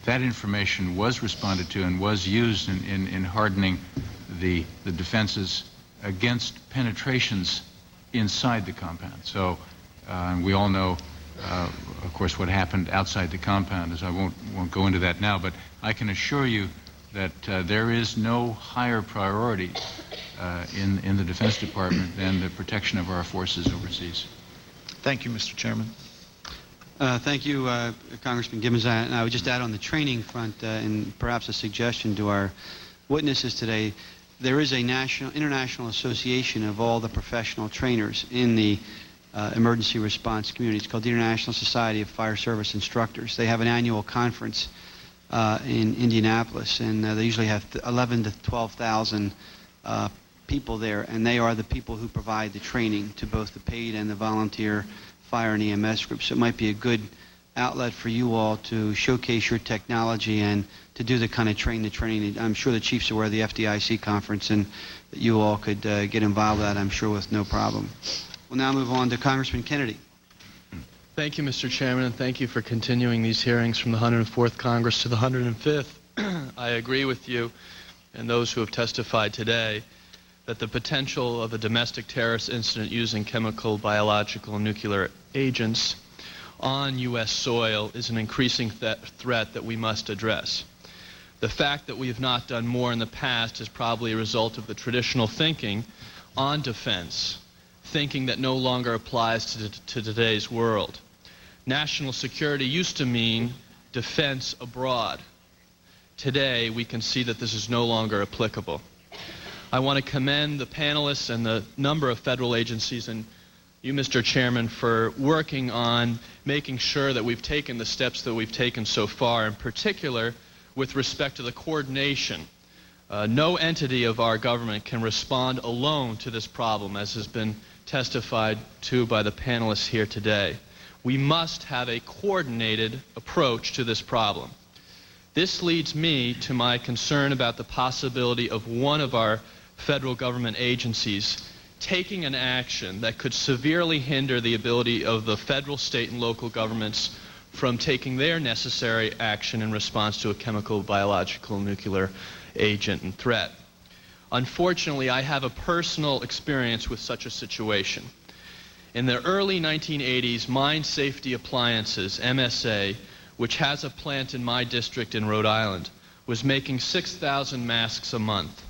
Speaker 7: that information was responded to and was used in hardening the defenses against penetrations inside the compound. So we all know, of course, what happened outside the compound, as I won't go into that now, but I can assure you that there is no higher priority in the Defense Department than the protection of our forces overseas.
Speaker 15: Thank you, Mr. Chairman.
Speaker 5: Thank you, Congressman Gibbons. And I would just add on the training front, and perhaps a suggestion to our witnesses today. There is a international association of all the professional trainers in the emergency response community. It's called the International Society of Fire Service Instructors. They have an annual conference in Indianapolis, and they usually have 11 to 12,000 people there, and they are the people who provide the training to both the paid and the volunteer fire and EMS groups. So it might be a good outlet for you all to showcase your technology and to do the kind of training. I'm sure the chief's aware of the FDIC conference, and that you all could get involved with that, I'm sure, with no problem. We'll now move on to Congressman Kennedy.
Speaker 16: Thank you, Mr. Chairman, and thank you for continuing these hearings from the 104th Congress to the 105th. I agree with you and those who have testified today that the potential of a domestic terrorist incident using chemical, biological, and nuclear agents on U.S. soil is an increasing threat that we must address. The fact that we have not done more in the past is probably a result of the traditional thinking on defense, thinking that no longer applies to today's world. National security used to mean defense abroad. Today, we can see that this is no longer applicable. I want to commend the panelists and the number of federal agencies and you, Mr. Chairman, for working on making sure that we've taken the steps that we've taken so far, in particular with respect to the coordination. No entity of our government can respond alone to this problem, as has been testified to by the panelists here today. We must have a coordinated approach to this problem. This leads me to my concern about the possibility of one of our federal government agencies taking an action that could severely hinder the ability of the federal, state, and local governments from taking their necessary action in response to a chemical, biological, nuclear agent and threat. Unfortunately, I have a personal experience with such a situation. In the early 1980s, Mine Safety Appliances, MSA, which has a plant in my district in Rhode Island, was making 6,000 masks a month.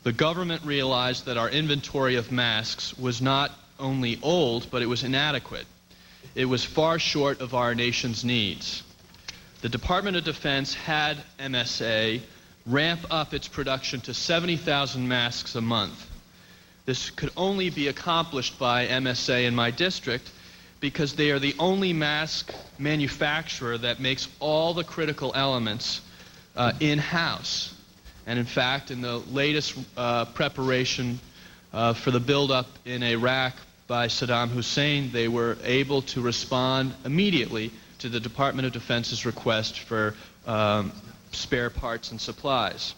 Speaker 16: The government realized that our inventory of masks was not only old, but it was inadequate. It was far short of our nation's needs. The Department of Defense had MSA ramp up its production to 70,000 masks a month. This could only be accomplished by MSA in my district because they are the only mask manufacturer that makes all the critical elements in-house. And in fact, in the latest preparation for the buildup in Iraq by Saddam Hussein, they were able to respond immediately to the Department of Defense's request for spare parts and supplies.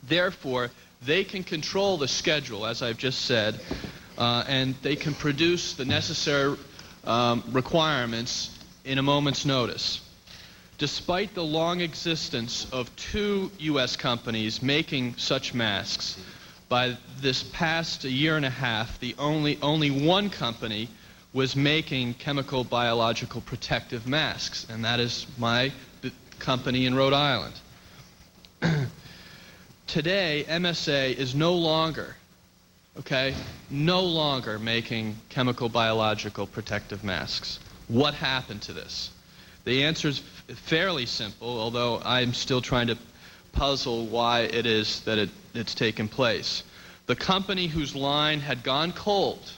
Speaker 16: Therefore, they can control the schedule, as I've just said, and they can produce the necessary requirements in a moment's notice. Despite the long existence of 2 U.S. companies making such masks, by this past year and a half, only one company was making chemical, biological protective masks, and that is my company in Rhode Island. Today, MSA is no longer making chemical, biological protective masks. What happened to this? The answer is fairly simple, although I'm still trying to puzzle why it is that it's taken place. The company whose line had gone cold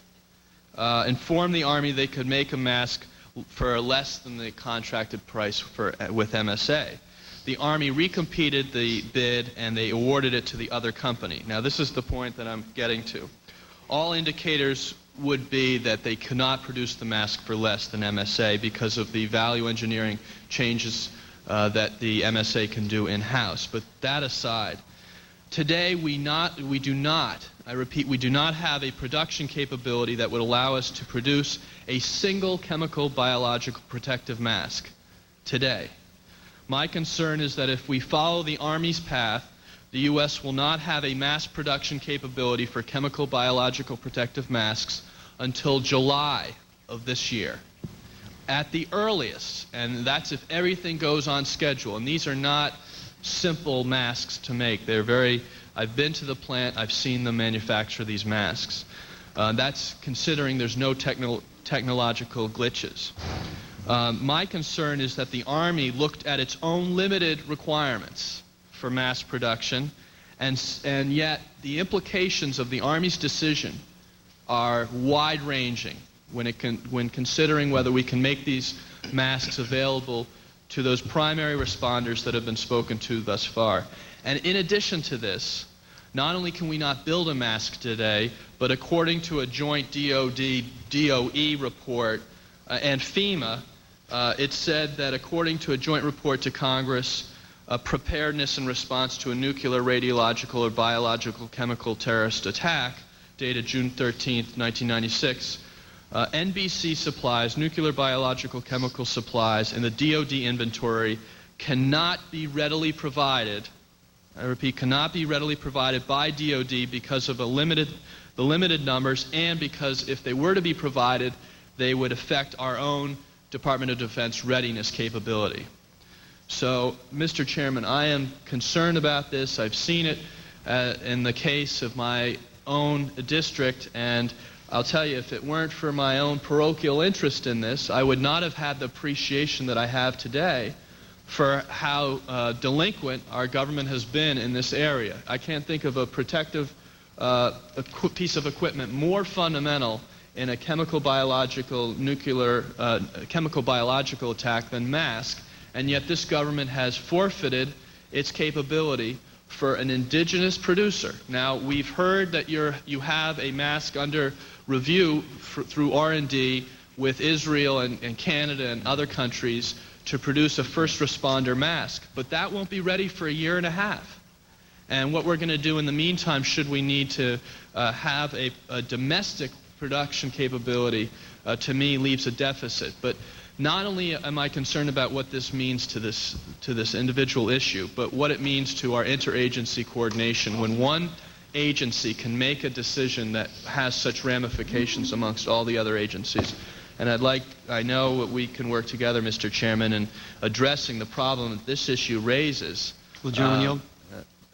Speaker 16: informed the Army they could make a mask for less than the contracted price with MSA. The Army recompeted the bid and they awarded it to the other company. Now this is the point that I'm getting to. All indicators would be that they could not produce the mask for less than MSA because of the value engineering changes that the MSA can do in-house. But that aside, today we do not have a production capability that would allow us to produce a single chemical, biological protective mask today. My concern is that if we follow the Army's path, the U.S. will not have a mass production capability for chemical, biological protective masks until July of this year, at the earliest, and that's if everything goes on schedule. And these are not simple masks to make. I've been to the plant, I've seen them manufacture these masks. That's considering there's no technological glitches. My concern is that the Army looked at its own limited requirements for mass production, and yet the implications of the Army's decision are wide-ranging. when considering whether we can make these masks available to those primary responders that have been spoken to thus far. And in addition to this, not only can we not build a mask today, but according to a joint DOD-DOE report and FEMA, it said that according to a joint report to Congress, preparedness in response to a nuclear, radiological, or biological chemical terrorist attack, dated June 13, 1996, NBC supplies, nuclear, biological, chemical supplies, in the DOD inventory cannot be readily provided, I repeat, cannot be readily provided by DOD because of the limited numbers, and because if they were to be provided, they would affect our own Department of Defense readiness capability. So, Mr. Chairman, I am concerned about this. I've seen it in the case of my own district, and I'll tell you, if it weren't for my own parochial interest in this, I would not have had the appreciation that I have today for how delinquent our government has been in this area. I can't think of a protective piece of equipment more fundamental in a chemical, biological, nuclear, chemical, biological attack than mask, and yet this government has forfeited its capability for an indigenous producer. Now, we've heard that you have a mask under review through R&D with Israel and Canada and other countries to produce a first responder mask, but that won't be ready for a year and a half. And what we're going to do in the meantime, should we need to have a domestic production capability, to me leaves a deficit. But not only am I concerned about what this means to this individual issue, but what it means to our interagency coordination when one agency can make a decision that has such ramifications amongst all the other agencies. And I know we can work together, Mr. Chairman, in addressing the problem that this issue raises.
Speaker 5: Will the gentleman yield?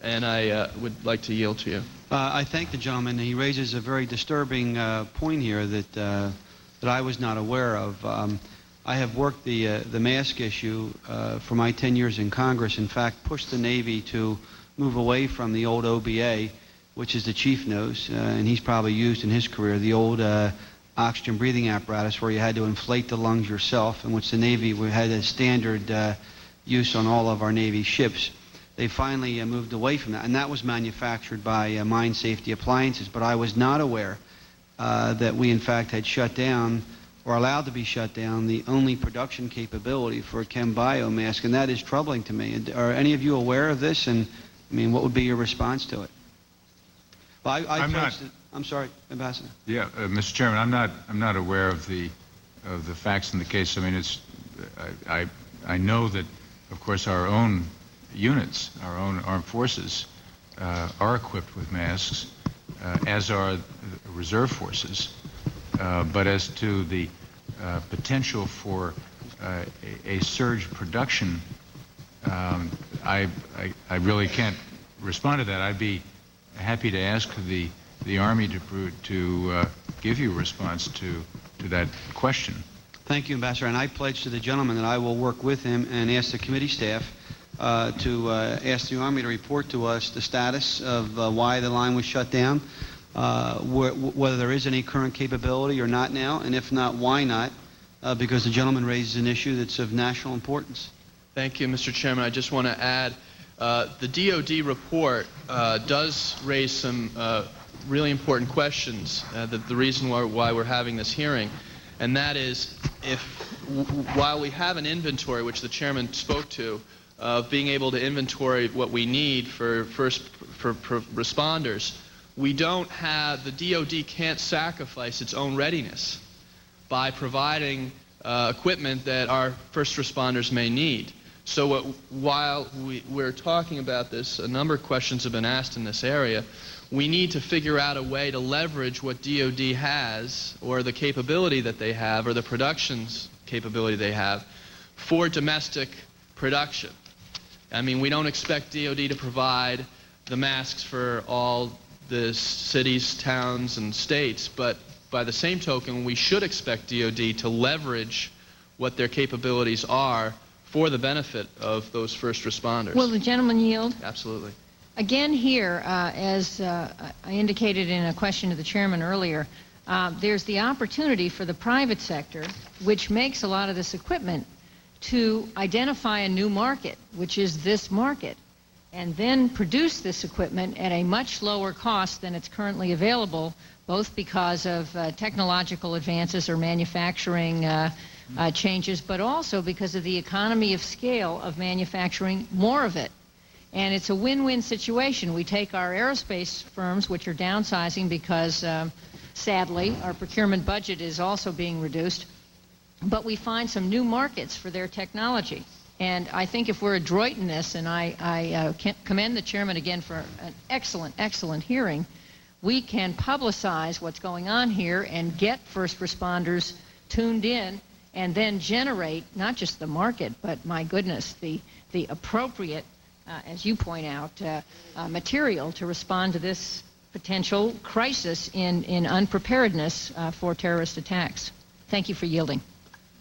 Speaker 16: And I would like to yield to you.
Speaker 5: I thank the gentleman. He raises a very disturbing point here that I was not aware of. I have worked the mask issue for my 10 years in Congress. In fact, pushed the Navy to move away from the old OBA, which is the chief knows, and he's probably used in his career, the old oxygen breathing apparatus where you had to inflate the lungs yourself, in which the Navy had a standard use on all of our Navy ships. They finally moved away from that, and that was manufactured by Mine Safety Appliances, but I was not aware that we in fact had shut down or allowed to be shut down the only production capability for a chem bio mask, and that is troubling to me. Are any of you aware of this, and I mean, what would be your response to it? Well, I'm sorry, Ambassador.
Speaker 7: Yeah, Mr. Chairman, I'm not aware of the facts in the case. I mean, I know that, of course, our own units, our own armed forces, are equipped with masks, as are the reserve forces. But as to the potential for a surge production, I really can't respond to that. I'd be happy to ask the Army to give you a response to that question.
Speaker 5: Thank you, Ambassador. And I pledge to the gentleman that I will work with him and ask the committee staff to ask the Army to report to us the status of why the line was shut down, whether there is any current capability or not now, and if not, why not, because the gentleman raises an issue that's of national importance.
Speaker 16: Thank you, Mr. Chairman. I just want to add, the DOD report does raise some really important questions, the reason why we're having this hearing, and that is, while we have an inventory, which the chairman spoke to, of being able to inventory what we need for responders, we don't have, the DOD can't sacrifice its own readiness by providing equipment that our first responders may need. So while we're talking about this, a number of questions have been asked in this area. We need to figure out a way to leverage what DOD has, or the capability that they have, or the production's capability they have, for domestic production. I mean, we don't expect DOD to provide the masks for all the cities, towns, and states, but by the same token, we should expect DOD to leverage what their capabilities are for the benefit of those first responders.
Speaker 6: Will the gentleman yield?
Speaker 16: Absolutely.
Speaker 6: Again here, as I indicated in a question to the chairman earlier, there's the opportunity for the private sector, which makes a lot of this equipment, to identify a new market, which is this market, and then produce this equipment at a much lower cost than it's currently available, both because of technological advances or manufacturing changes, but also because of the economy of scale of manufacturing more of it. And it's a win-win situation. We take our aerospace firms, which are downsizing because, sadly, our procurement budget is also being reduced, but we find some new markets for their technology. And I think if we're adroit in this, and I commend the chairman again for an excellent, excellent hearing, we can publicize what's going on here and get first responders tuned in, and then generate not just the market, but, my goodness, the appropriate, as you point out, material to respond to this potential crisis in unpreparedness for terrorist attacks. Thank you for yielding.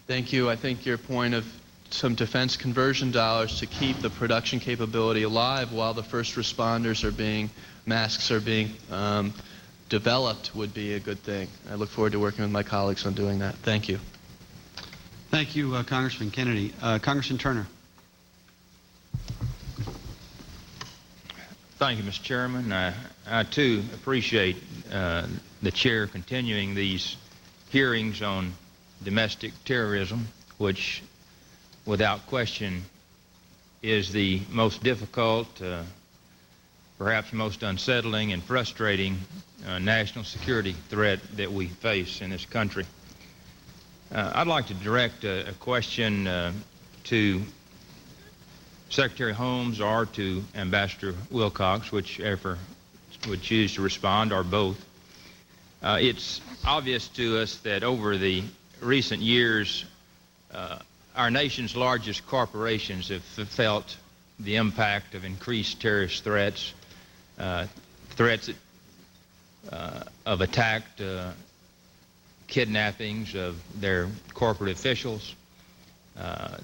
Speaker 16: Thank you. I think your point of some defense conversion dollars to keep the production capability alive while the first responders are being, masks are being developed would be a good thing. I look forward to working with my colleagues on doing that. Thank you.
Speaker 5: Thank you, Congressman Kennedy. Congressman Turner.
Speaker 9: Thank you, Mr. Chairman. I too appreciate the chair continuing these hearings on domestic terrorism, which without question is the most difficult, perhaps most unsettling and frustrating national security threat that we face in this country. I'd like to direct a question to Secretary Holmes or to Ambassador Wilcox, whichever would choose to respond, or both. It's obvious to us that over the recent years, our nation's largest corporations have felt the impact of increased terrorist threats, threats of attacked kidnappings of their corporate officials,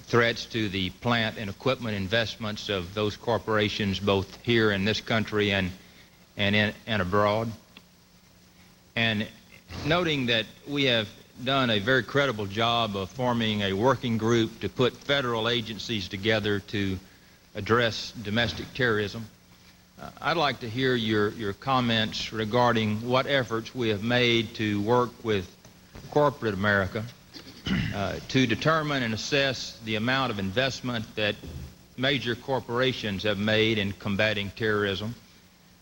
Speaker 9: threats to the plant and equipment investments of those corporations both here in this country and abroad. And noting that we have done a very credible job of forming a working group to put federal agencies together to address domestic terrorism, I'd like to hear your comments regarding what efforts we have made to work with corporate America to determine and assess the amount of investment that major corporations have made in combating terrorism,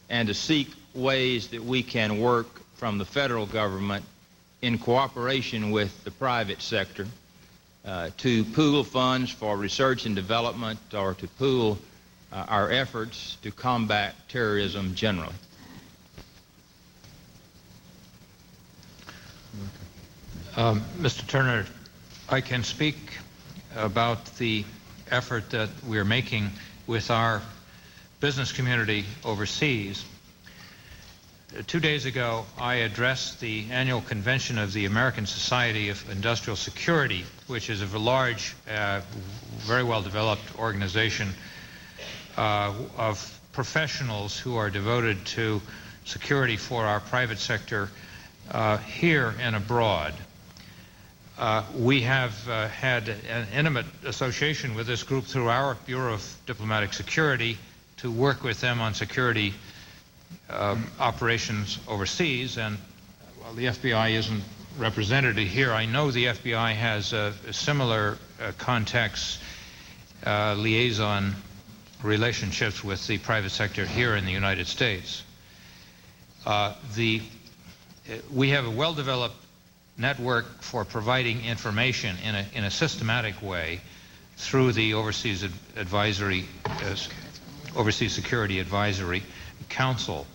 Speaker 9: and to seek ways that we can work from the federal government in cooperation with the private sector to pool funds for research and development, or to pool our efforts to combat terrorism generally.
Speaker 8: Mr. Turner, I can speak about the effort that we're making with our business community overseas. 2 days ago, I addressed the annual convention of the American Society of Industrial Security, which is a large, very well-developed organization of professionals who are devoted to security for our private sector here and abroad. We have had an intimate association with this group through our Bureau of Diplomatic Security to work with them on security operations overseas. And while the FBI isn't represented here, I know the FBI has a similar contacts, liaison relationships with the private sector here in the United States. We have a well-developed network for providing information in a systematic way through the Overseas Security Advisory Council.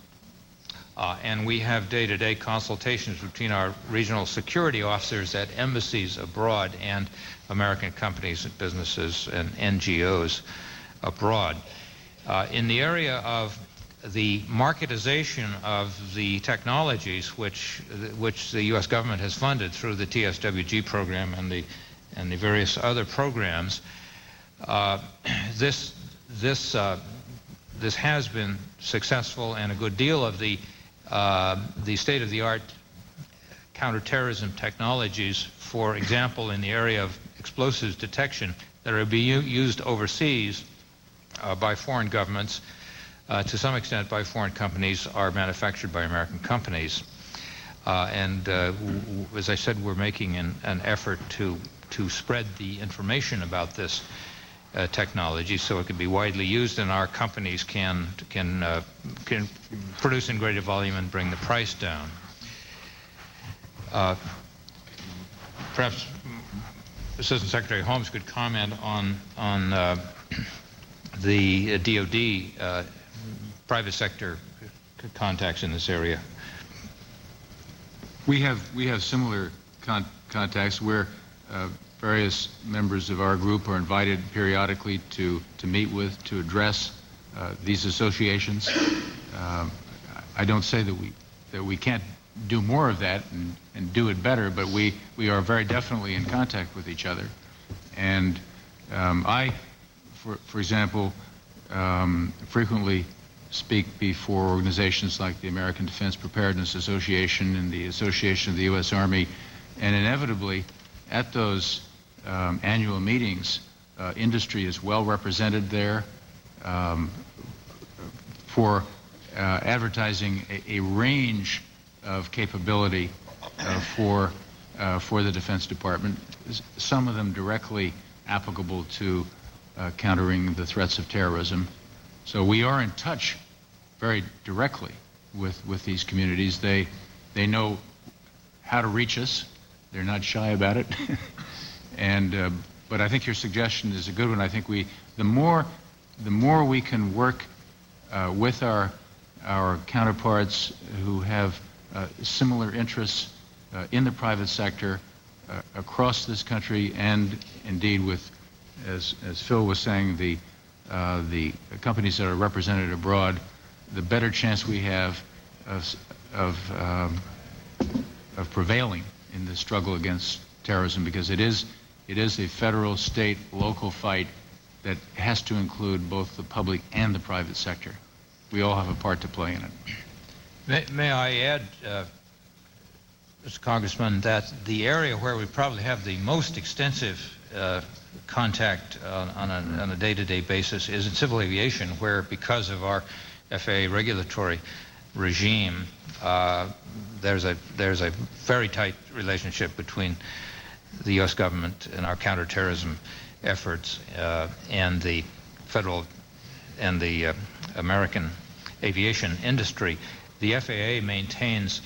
Speaker 8: And we have day-to-day consultations between our regional security officers at embassies abroad and American companies and businesses and NGOs abroad. In the area of the marketization of the technologies which the U.S. government has funded through the TSWG program and the various other programs, this has been successful, and a good deal of the state-of-the-art counterterrorism technologies, for example, in the area of explosives detection that are being used overseas by foreign governments, to some extent by foreign companies, are manufactured by American companies. As I said, we're making an effort to spread the information about this technology so it can be widely used, and our companies can produce in greater volume and bring the price down. Perhaps Assistant Secretary Holmes could comment on the DoD private sector contacts in this area.
Speaker 7: We have similar contacts where various members of our group are invited periodically to meet with, to address these associations. I don't say that we can't do more of that and do it better, but we are very definitely in contact with each other. And I, for example, frequently speak before organizations like the American Defense Preparedness Association and the Association of the U.S. Army, and inevitably at those annual meetings, industry is well represented there for advertising a range of capability for the Defense Department, some of them directly applicable to countering the threats of terrorism. So we are in touch very directly with these communities. They know how to reach us. They're not shy about it. But I think your suggestion is a good one. I think the more we can work with our counterparts who have similar interests in the private sector across this country, and indeed with, as Phil was saying, the companies that are represented abroad, the better chance we have of prevailing in the struggle against terrorism, because it is a federal, state, local fight that has to include both the public and the private sector. We all have a part to play in it.
Speaker 8: May I add, Mr. Congressman, that the area where we probably have the most extensive contact on a day-to-day basis is in civil aviation, where, because of our FAA regulatory regime, there's a very tight relationship between the U.S. government and our counterterrorism efforts and the federal and the American aviation industry. The FAA maintains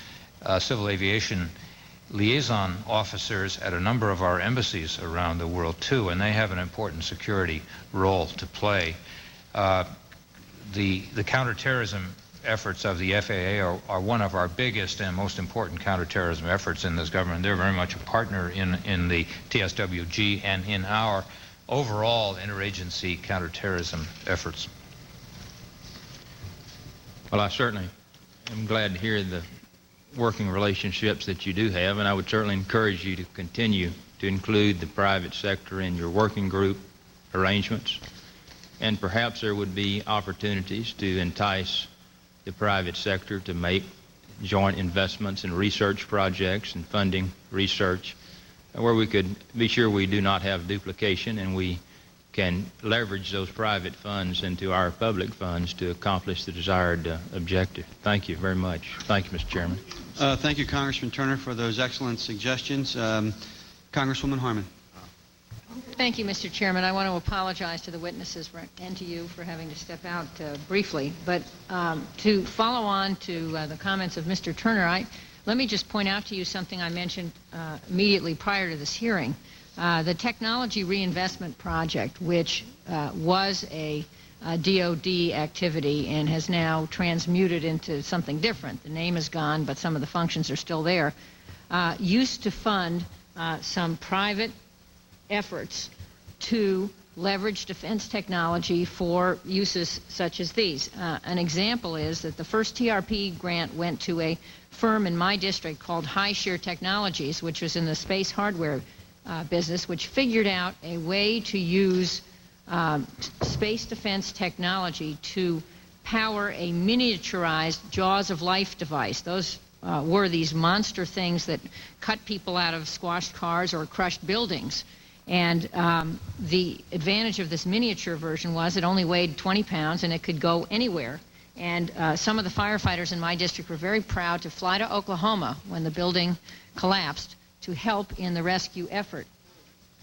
Speaker 8: civil aviation liaison officers at a number of our embassies around the world too, and they have an important security role to play. The counterterrorism efforts of the FAA are one of our biggest and most important counterterrorism efforts in this government. They're very much a partner in the TSWG and in our overall interagency counterterrorism efforts.
Speaker 17: Well, I certainly am glad to hear the working relationships that you do have, and I would certainly encourage you to continue to include the private sector in your working group arrangements, and perhaps there would be opportunities to entice the private sector to make joint investments in research projects and funding research, where we could be sure we do not have duplication and we can leverage those private funds into our public funds to accomplish the desired objective. Thank you very much. Thank you, Mr. Chairman.
Speaker 5: Thank you, Congressman Turner, for those excellent suggestions. Congresswoman Harman.
Speaker 6: Thank you, Mr. Chairman. I want to apologize to the witnesses and to you for having to step out briefly. But to follow on to the comments of Mr. Turner, let me just point out to you something I mentioned immediately prior to this hearing. The Technology Reinvestment Project, which was a DoD activity and has now transmuted into something different. The name is gone, but some of the functions are still there. Used to fund some private efforts to leverage defense technology for uses such as these. An example is that the first TRP grant went to a firm in my district called High Shear Technologies, which was in the space hardware business, which figured out a way to use space defense technology to power a miniaturized Jaws of Life device. Those were these monster things that cut people out of squashed cars or crushed buildings. And the advantage of this miniature version was it only weighed 20 pounds and it could go anywhere. And some of the firefighters in my district were very proud to fly to Oklahoma when the building collapsed to help in the rescue effort.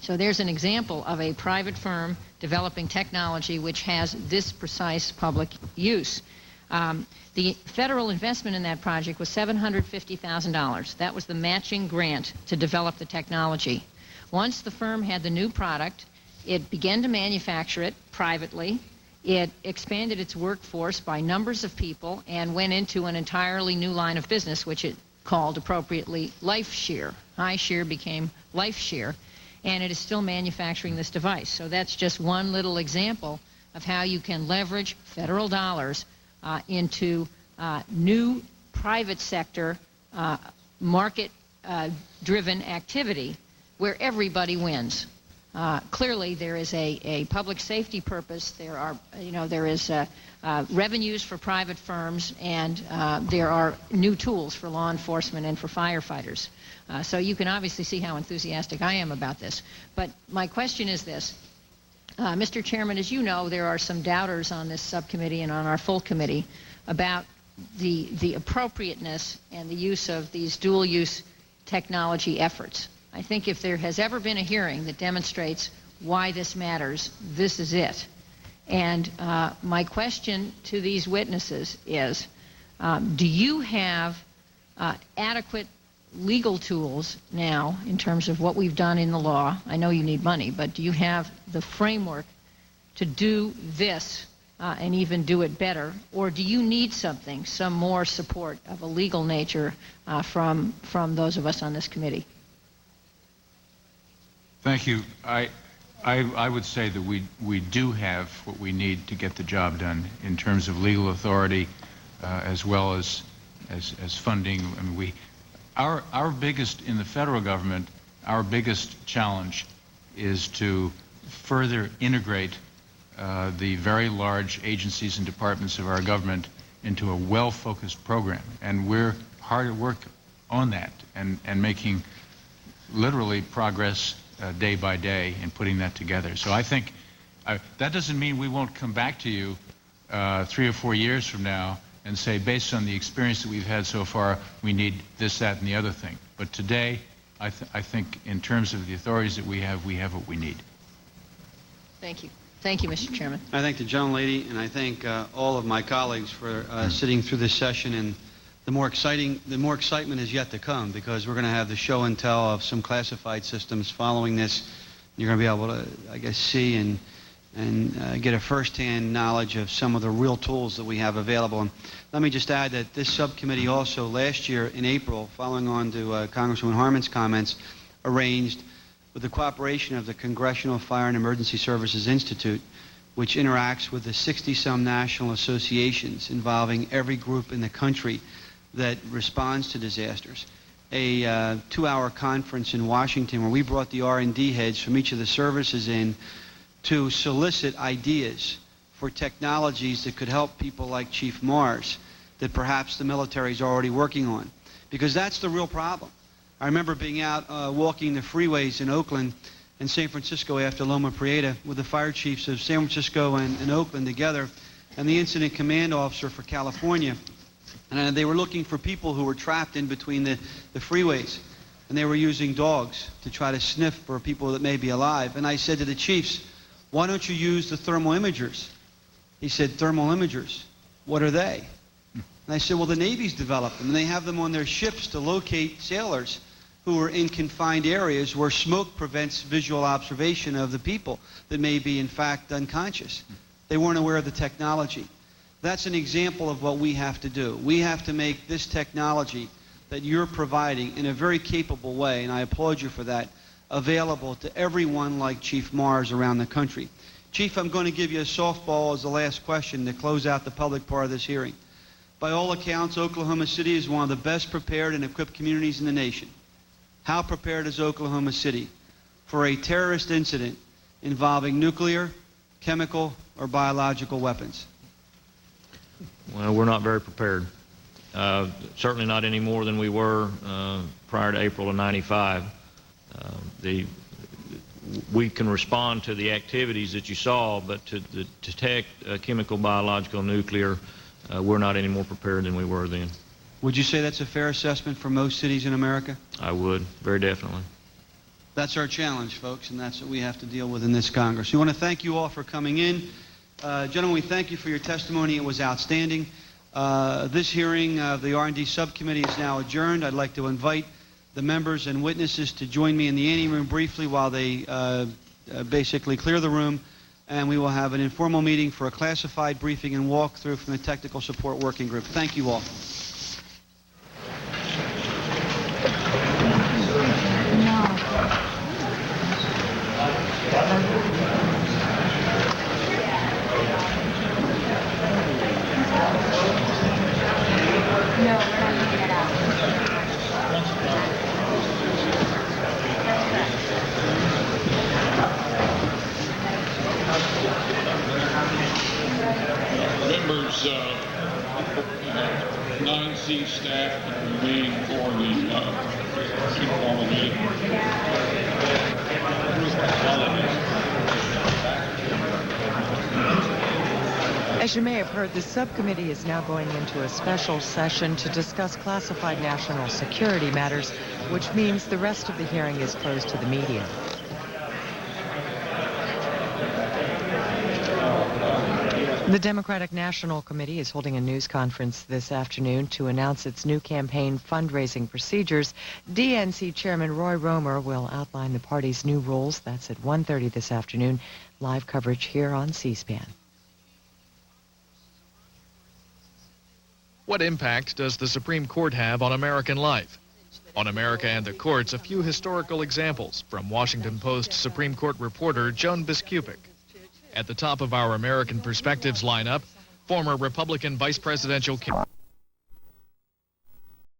Speaker 6: So there's an example of a private firm developing technology which has this precise public use. The federal investment in that project was $750,000. That was the matching grant to develop the technology. Once the firm had the new product, it began to manufacture it privately. It expanded its workforce by numbers of people and went into an entirely new line of business, which it called appropriately Life Shear. High Shear became Life Shear, and it is still manufacturing this device. So that's just one little example of how you can leverage federal dollars into new private sector market-driven activity where everybody wins. Clearly, there is a public safety purpose. There are, there is revenues for private firms, and there are new tools for law enforcement and for firefighters. So you can obviously see how enthusiastic I am about this. But my question is this. Mr. Chairman, as you know, there are some doubters on this subcommittee and on our full committee about the appropriateness and the use of these dual-use technology efforts. I think if there has ever been a hearing that demonstrates why this matters, this is it. And my question to these witnesses is, do you have adequate legal tools now in terms of what we've done in the law? I know you need money, but do you have the framework to do this and even do it better? Or do you need something, some more support of a legal nature from those of us on this committee?
Speaker 7: Thank you. I would say that we do have what we need to get the job done in terms of legal authority as well as funding. I mean, our biggest, in the federal government, our biggest challenge is to further integrate the very large agencies and departments of our government into a well-focused program. And we're hard at work on that and making literally progress day by day in putting that together. So I think that doesn't mean we won't come back to you 3 or 4 years from now and say, based on the experience that we've had so far, we need this, that, and the other thing. But today, I think in terms of the authorities that we have what we need.
Speaker 6: Thank you. Thank you, Mr. Chairman.
Speaker 5: I thank the gentlelady, and I thank all of my colleagues for sitting through this session. And the more excitement is yet to come, because we're going to have the show and tell of some classified systems following this. You're going to be able to, I guess, see and get a first-hand knowledge of some of the real tools that we have available. And let me just add that this subcommittee also last year in April, following on to Congresswoman Harman's comments, arranged with the cooperation of the Congressional Fire and Emergency Services Institute, which interacts with the 60-some national associations involving every group in the country that responds to disasters, a 2-hour conference in Washington where we brought the R&D heads from each of the services in to solicit ideas for technologies that could help people like Chief Mars that perhaps the military is already working on. Because that's the real problem. I remember being out walking the freeways in Oakland and San Francisco after Loma Prieta with the fire chiefs of San Francisco and Oakland together, and the incident command officer for California. And they were looking for people who were trapped in between the freeways. And they were using dogs to try to sniff for people that may be alive. And I said to the chiefs, why don't you use the thermal imagers? He said, thermal imagers? What are they? And I said, well, the Navy's developed them, and they have them on their ships to locate sailors who are in confined areas where smoke prevents visual observation of the people that may be, in fact, unconscious. They weren't aware of the technology. That's an example of what we have to do. We have to make this technology that you're providing in a very capable way, and I applaud you for that, available to everyone like Chief Mars around the country. Chief, I'm going to give you a softball as the last question to close out the public part of this hearing. By all accounts, Oklahoma City is one of the best prepared and equipped communities in the nation. How prepared is Oklahoma City for a terrorist incident involving nuclear, chemical, or biological weapons?
Speaker 9: Well, we're not very prepared. certainly not any more than we were prior to April of '95. We can respond to the activities that you saw, but to detect chemical, biological, nuclear, we're not any more prepared than we were then.
Speaker 5: Would you say that's a fair assessment for most cities in America?
Speaker 9: I would, very definitely.
Speaker 5: That's our challenge, folks, and that's what we have to deal with in this Congress. We want to thank you all for coming in. Gentlemen, we thank you for your testimony. It was outstanding. This hearing of the R&D subcommittee is now adjourned. I'd like to invite the members and witnesses to join me in the ante room briefly while they basically clear the room, and we will have an informal meeting for a classified briefing and walkthrough from the Technical Support Working Group. Thank you all.
Speaker 18: Members, 9C staff can remain for the informal meeting.
Speaker 19: As you may have heard, the subcommittee is now going into a special session to discuss classified national security matters, which means the rest of the hearing is closed to the media. The Democratic National Committee is holding a news conference this afternoon to announce its new campaign fundraising procedures. DNC Chairman Roy Romer will outline the party's new rules. That's at 1:30 this afternoon. Live coverage here on C-SPAN.
Speaker 20: What impact does the Supreme Court have on American life? On America and the Courts, a few historical examples from Washington Post Supreme Court reporter Joan Biskupic. At the top of our American Perspectives lineup, former Republican Vice Presidential